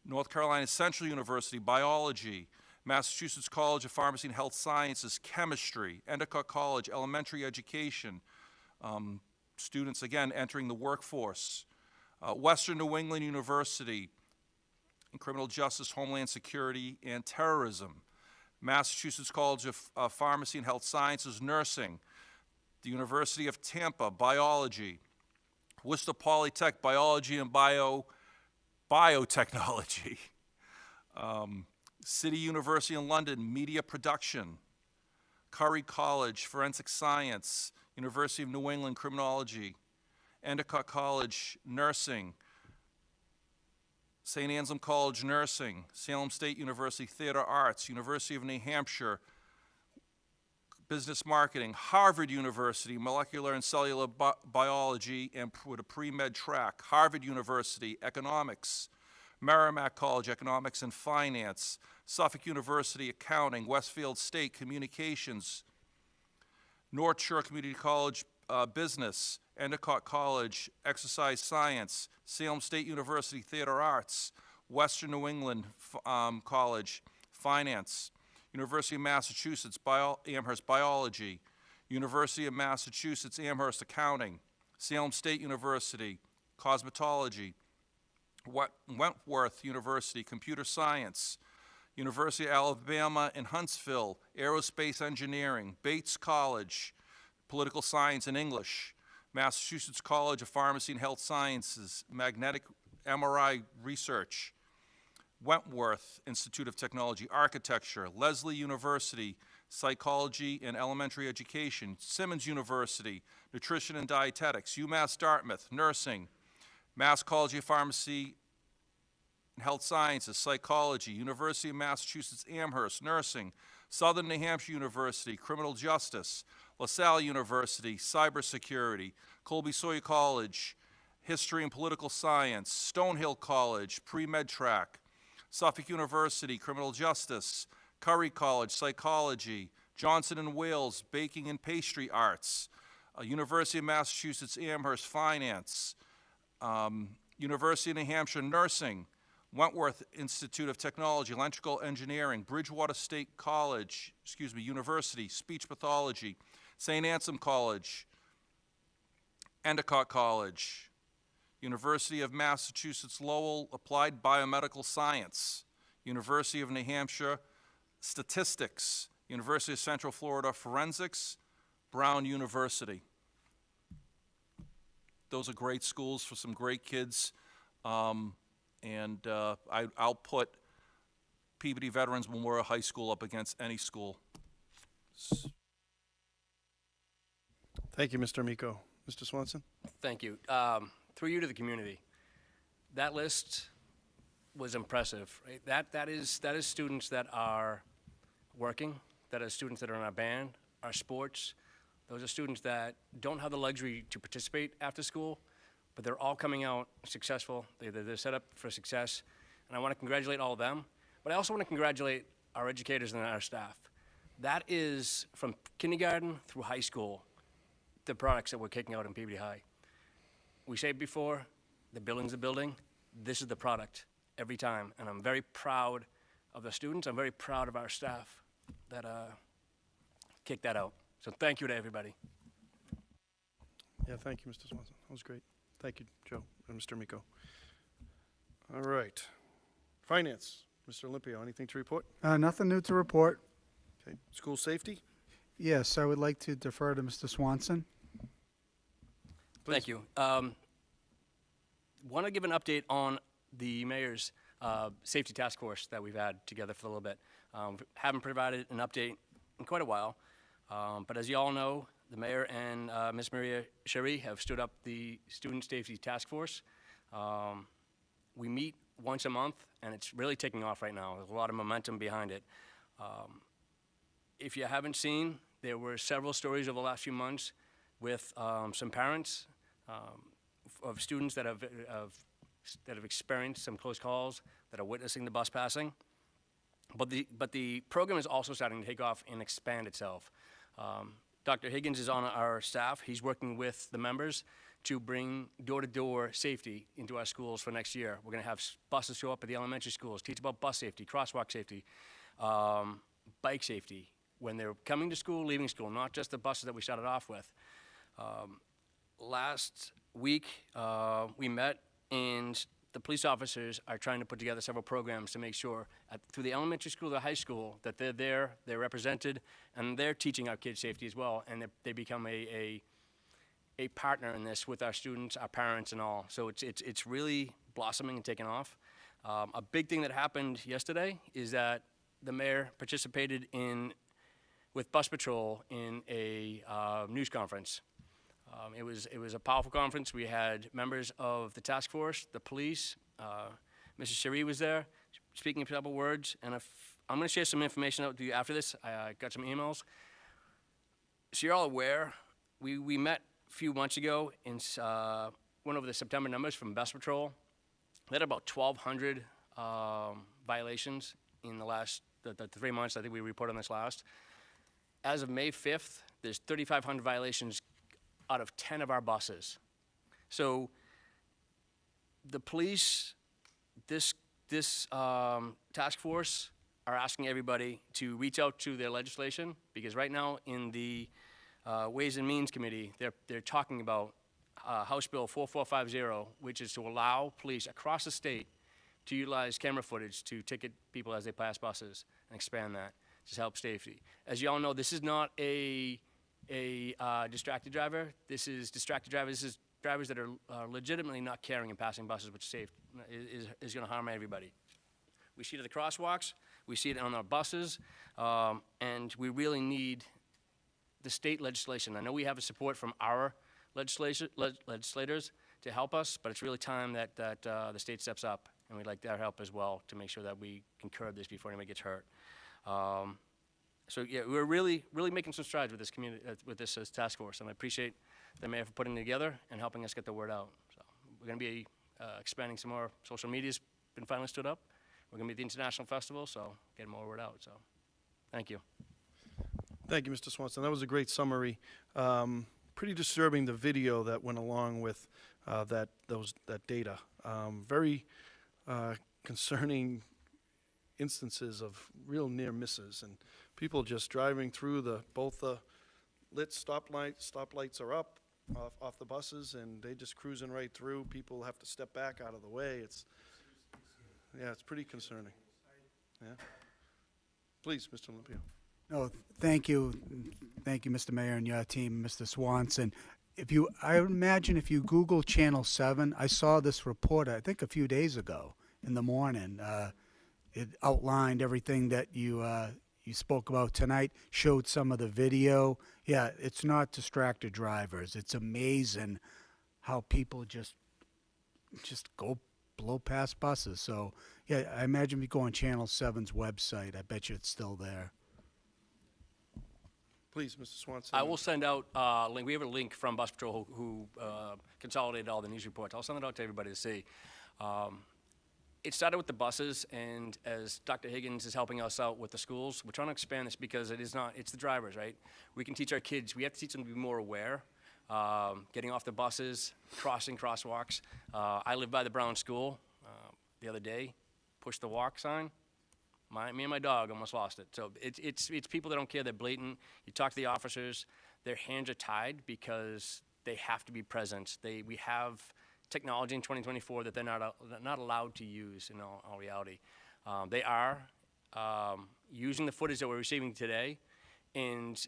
North Carolina Central University, Biology, Massachusetts College of Pharmacy and Health Sciences, Chemistry, Endicott College, Elementary Education, students again entering the workforce, Western New England University in Criminal Justice, Homeland Security, and Terrorism. Massachusetts College of Pharmacy and Health Sciences, Nursing. The University of Tampa, Biology. Worcester Polytech, Biology and Biotechnology. City University in London, Media Production. Curry College, Forensic Science. University of New England, Criminology. Endicott College, Nursing. St. Anselm College, Nursing. Salem State University, Theater Arts. University of New Hampshire, Business Marketing. Harvard University, Molecular and Cellular Biology and with a pre-med track. Harvard University, Economics. Merrimack College, Economics and Finance. Suffolk University, Accounting. Westfield State, Communications. North Shore Community College, Business. Endicott College, Exercise Science. Salem State University, Theater Arts. Western New England College, Finance. University of Massachusetts, Amherst Biology. University of Massachusetts, Amherst Accounting. Salem State University, Cosmetology. Wentworth University, Computer Science. University of Alabama in Huntsville, Aerospace Engineering. Bates College, Political Science and English. Massachusetts College of Pharmacy and Health Sciences, Magnetic MRI Research. Wentworth Institute of Technology, Architecture. Lesley University, Psychology and Elementary Education. Simmons University, Nutrition and Dietetics. UMass Dartmouth, Nursing. Mass College of Pharmacy and Health Sciences, Psychology. University of Massachusetts Amherst, Nursing. Southern New Hampshire University, Criminal Justice. LaSalle University, Cybersecurity. Colby Sawyer College, History and Political Science. Stonehill College, Pre-Med Track. Suffolk University, Criminal Justice. Curry College, Psychology. Johnson & Wales, Baking and Pastry Arts. University of Massachusetts Amherst, Finance. University of New Hampshire, Nursing. Wentworth Institute of Technology, Electrical Engineering. Bridgewater State University, Speech Pathology. St. Anselm College. Endicott College. University of Massachusetts Lowell, Applied Biomedical Science. University of New Hampshire, Statistics. University of Central Florida, Forensics. Brown University. Those are great schools for some great kids. I'll put Peabody Veterans Memorial High School up against any school. Thank you, Mr. Amico. Mr. Swanson? Thank you. Through you to the community, that list was impressive. Right? That is students that are working, that are students that are in our band, our sports. Those are students that don't have the luxury to participate after school, but they're all coming out successful. They're set up for success, and I want to congratulate all of them. But I also want to congratulate our educators and our staff. That is from kindergarten through high school, the products that we're kicking out in Peabody High. We said before, the building's the building. This is the product every time, and I'm very proud of the students. I'm very proud of our staff that kicked that out. So thank you to everybody. Yeah, thank you, Mr. Swanson. That was great. Thank you, Joe and Mr. Amico. All right. Finance, Mr. Olympio, anything to report? Nothing new to report. Okay. School safety? Yes, I would like to defer to Mr. Swanson. Thank you. Want to give an update on the mayor's safety task force that we've had together for a little bit. Haven't provided an update in quite a while, but as you all know, the mayor and Ms. Maria Sherry have stood up the Student Safety Task Force. We meet once a month, and it's really taking off right now. There's a lot of momentum behind it. If you haven't seen, there were several stories over the last few months with some parents of students that have experienced some close calls, that are witnessing the bus passing. But the program is also starting to take off and expand itself. Dr. Higgins is on our staff. He's working with the members to bring door-to-door safety into our schools for next year. We're going to have buses show up at the elementary schools, teach about bus safety, crosswalk safety, bike safety, when they're coming to school, leaving school, not just the buses that we started off with. Last week, we met And the police officers are trying to put together several programs to make sure, through the elementary school to the high school, that they're there, they're represented, and they're teaching our kids safety as well, and they become a partner in this with our students, our parents, and all. So it's really blossoming and taking off. A big thing that happened yesterday is that the mayor participated with Bus Patrol in a news conference. It was a powerful conference. We had members of the task force, the police. Mrs. Cherie was there, speaking a couple words. And I'm going to share some information out with you after this. I got some emails. So you're all aware, we met a few months ago and went over the September numbers from Bus Patrol. They had about 1,200 violations in the last the 3 months. I think we reported on this last. As of May 5th, there's 3,500 violations out of 10 of our buses. So the police, this task force are asking everybody to reach out to their legislation, because right now in the Ways and Means Committee, they're talking about House Bill 4450, which is to allow police across the state to utilize camera footage to ticket people as they pass buses and expand that to help safety. As you all know, this is not a distracted driver. This is distracted drivers. This is drivers that are legitimately not caring and passing buses, which is going to harm everybody. We see it at the crosswalks. We see it on our buses. And we really need the state legislation. I know we have support from our legislators to help us, but it's really time that the state steps up, and we'd like their help as well to make sure that we can curb this before anybody gets hurt. So yeah, we're really making some strides with this community, with this task force, and I appreciate the mayor for putting it together and helping us get the word out. So we're going to be expanding some more. Social media's been finally stood up. We're going to be at the international festival, so getting more word out. So thank you. Thank you, Mr. Swanson. That was a great summary. Pretty disturbing, the video that went along with that data. Very concerning instances of real near misses and people just driving through both the lit stoplights are up off the buses, and they just cruising right through. People have to step back out of the way. It's pretty concerning. Yeah. Please, Mr. Olympio. No, thank you, Mr. Mayor, and your team, Mr. Swanson. I imagine if you Google Channel 7, I saw this report, I think a few days ago in the morning. It outlined everything that you spoke about tonight, showed some of the video. Yeah, it's not distracted drivers. It's amazing how people just go blow past buses. So, yeah, I imagine if you go on Channel 7's website, I bet you it's still there. Please, Mr. Swanson. I will send out a link. We have a link from Bus Patrol who consolidated all the news reports. I'll send it out to everybody to see. It started with the buses, and as Dr. Higgins is helping us out with the schools, we're trying to expand this because it's the drivers, right? We can teach our kids. We have to teach them to be more aware, getting off the buses, crossing crosswalks. I live by the Brown School. The other day, pushed the walk sign. Me and my dog almost lost it. So it's people that don't care. They're blatant. You talk to the officers, their hands are tied because they have to be present. We have technology in 2024 that they're not allowed to use in all reality. They are using the footage that we're receiving today and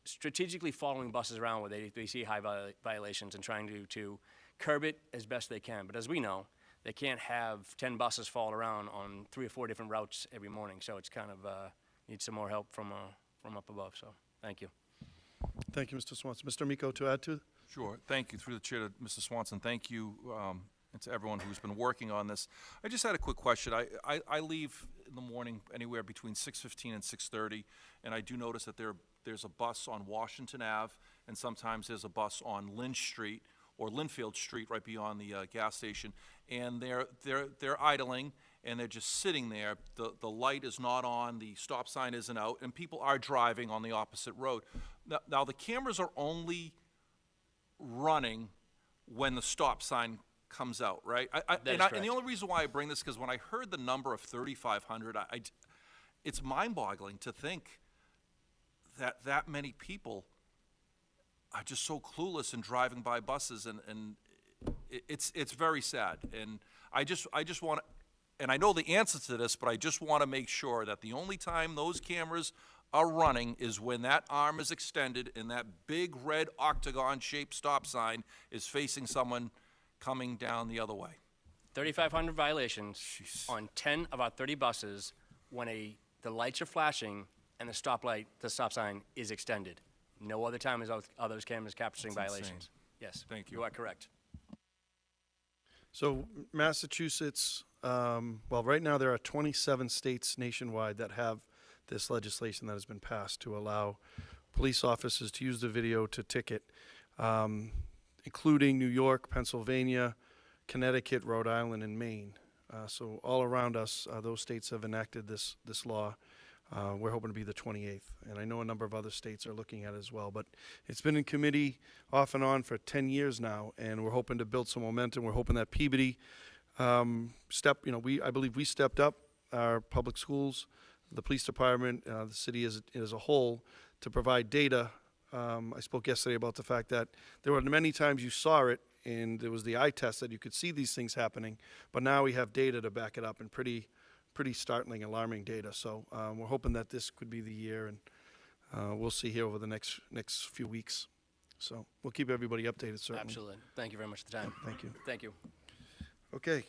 strategically following buses around where they see high violations and trying to curb it as best they can. But as we know, they can't have 10 buses fall around on 3 or 4 different routes every morning. So it's kind of needs some more help from up above. So thank you. Thank you, Mr. Swanson. Mr. Miko, to add to? Sure. Thank you. Through the chair to Mr. Swanson, thank you and to everyone who's been working on this. I just had a quick question. I leave in the morning anywhere between 6:15 and 6:30, and I do notice that there's a bus on Washington Ave, and sometimes there's a bus on Lynch Street or Linfield Street right beyond the gas station, and they're idling, and they're just sitting there. The light is not on, the stop sign isn't out, and people are driving on the opposite road. Now the cameras are only running when the stop sign comes out, right? And the only reason why I bring this is because when I heard the number of 3,500, it's mind-boggling to think that many people are just so clueless in driving by buses, and It's very sad, and I just want, and I know the answer to this, but I just want to make sure that the only time those cameras are running is when that arm is extended and that big red octagon-shaped stop sign is facing someone coming down the other way. 3,500 violations on 10 of our 30 buses when the lights are flashing and the stop sign is extended. No other time are those cameras capturing That's insane. violations. Yes. Thank you. You are correct. So Massachusetts, well, right now there are 27 states nationwide that have this legislation that has been passed to allow police officers to use the video to ticket, including New York, Pennsylvania, Connecticut, Rhode Island, and Maine. So all around us, those states have enacted this law. We're hoping to be the 28th, and I know a number of other states are looking at it as well. But it's been in committee off and on for 10 years now, and we're hoping to build some momentum. We're hoping that Peabody I believe we stepped up our public schools, the police department, the city as a whole, to provide data. I spoke yesterday about the fact that there were many times you saw it, and there was the eye test that you could see these things happening, but now we have data to back it up, and pretty startling, alarming data. So we're hoping that this could be the year, and we'll see here over the next few weeks. So we'll keep everybody updated, certainly. Absolutely. Thank you very much for the time. Thank you. Thank you. Okay.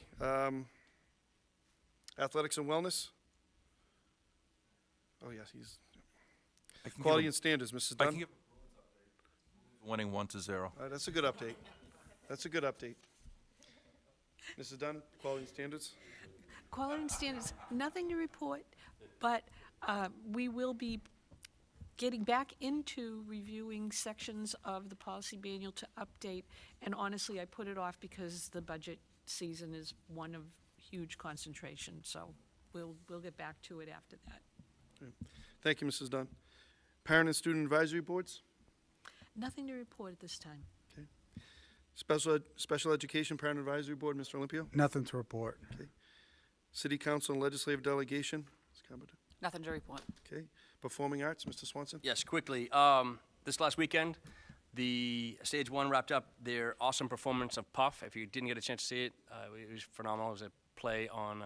Athletics and wellness. Oh, yes, he's quality and standards, Mrs. I Dunn. can give winning 1-0. That's a good update. That's a good update. Mrs. Dunn, quality and standards. Quality and standards, nothing to report, but we will be getting back into reviewing sections of the policy manual to update. And honestly, I put it off because the budget season is one of huge concentration. So we'll get back to it after that. Okay. Thank you, Mrs. Dunn. Parent and student advisory boards. Nothing to report at this time. Okay. Special education parent advisory board, Mr. Olympio. Nothing to report. Okay. City council and legislative delegation, Ms. Carpenter. Nothing to report. Okay. Performing arts, Mr. Swanson. Yes, quickly. This last weekend, the Stage 1 wrapped up their awesome performance of Puff. If you didn't get a chance to see it, it was phenomenal. It was a play on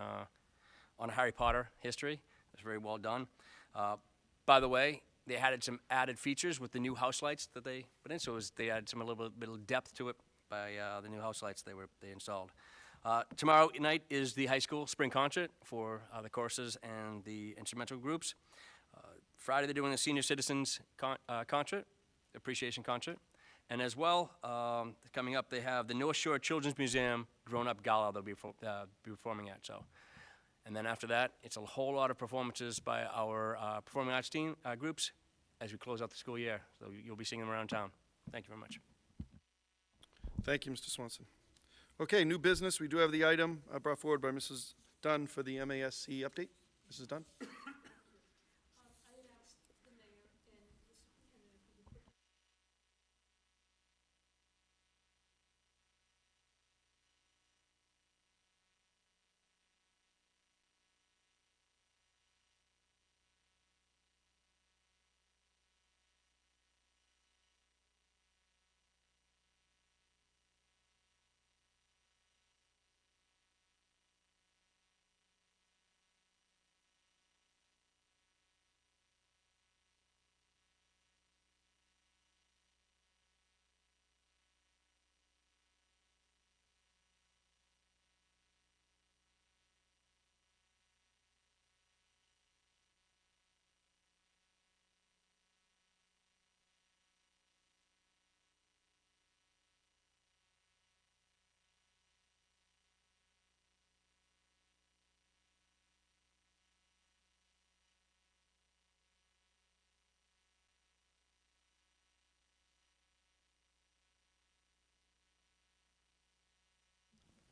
Harry Potter history. It was very well done. By the way, they added some added features with the new house lights that they put in. So they added a little bit of depth to it by the new house lights they installed. Tomorrow night is the high school spring concert for the choruses and the instrumental groups. Friday they're doing the senior citizens concert, appreciation concert. And as well, coming up they have the North Shore Children's Museum grown-up gala they'll be performing at. So, and then after that, it's a whole lot of performances by our performing arts team groups as we close out the school year. So you'll be seeing them around town. Thank you very much. Thank you, Mr. Swanson. Okay, new business. We do have the item brought forward by Mrs. Dunn for the MASC update. Mrs. Dunn?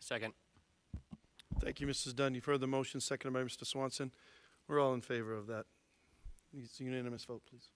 Second. Thank you, Mrs. Dunn. You've heard the motion, seconded by Mr. Swanson. We're all in favor of that. It's a unanimous vote, please.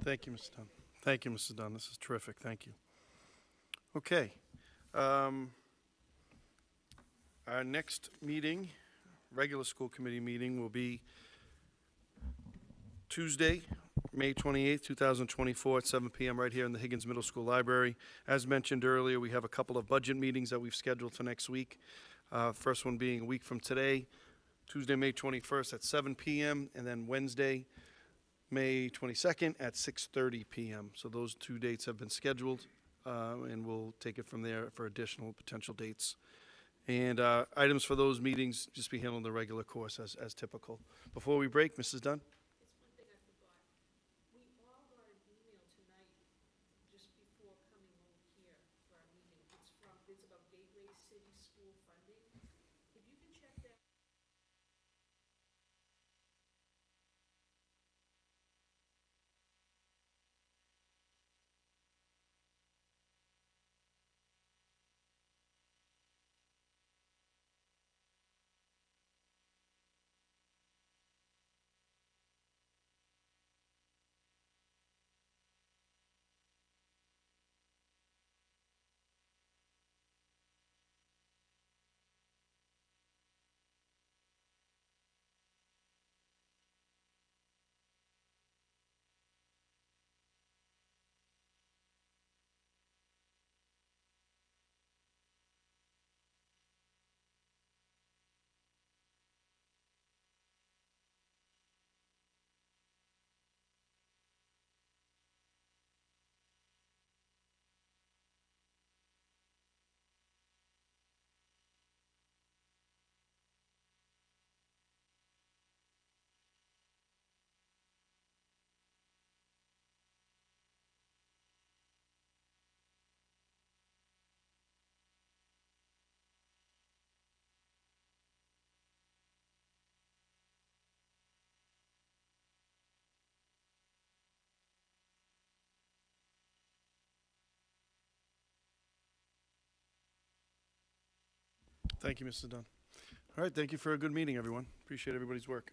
Thank you, Mrs. Dunn. Thank you, Mrs. Dunn. This is terrific. Thank you. Okay. Our next meeting, regular school committee meeting, will be Tuesday, May 28th, 2024, at 7 p.m. right here in the Higgins Middle School Library. As mentioned earlier, we have a couple of budget meetings that we've scheduled for next week. First one being a week from today, Tuesday, May 21st at 7 p.m., and then Wednesday, May 22nd at 6:30 p.m. So those 2 dates have been scheduled, and we'll take it from there for additional potential dates. And items for those meetings just be handled in the regular course as typical. Before we break, Mrs. Dunn? Thank you, Mrs. Dunn. All right, thank you for a good meeting, everyone. Appreciate everybody's work.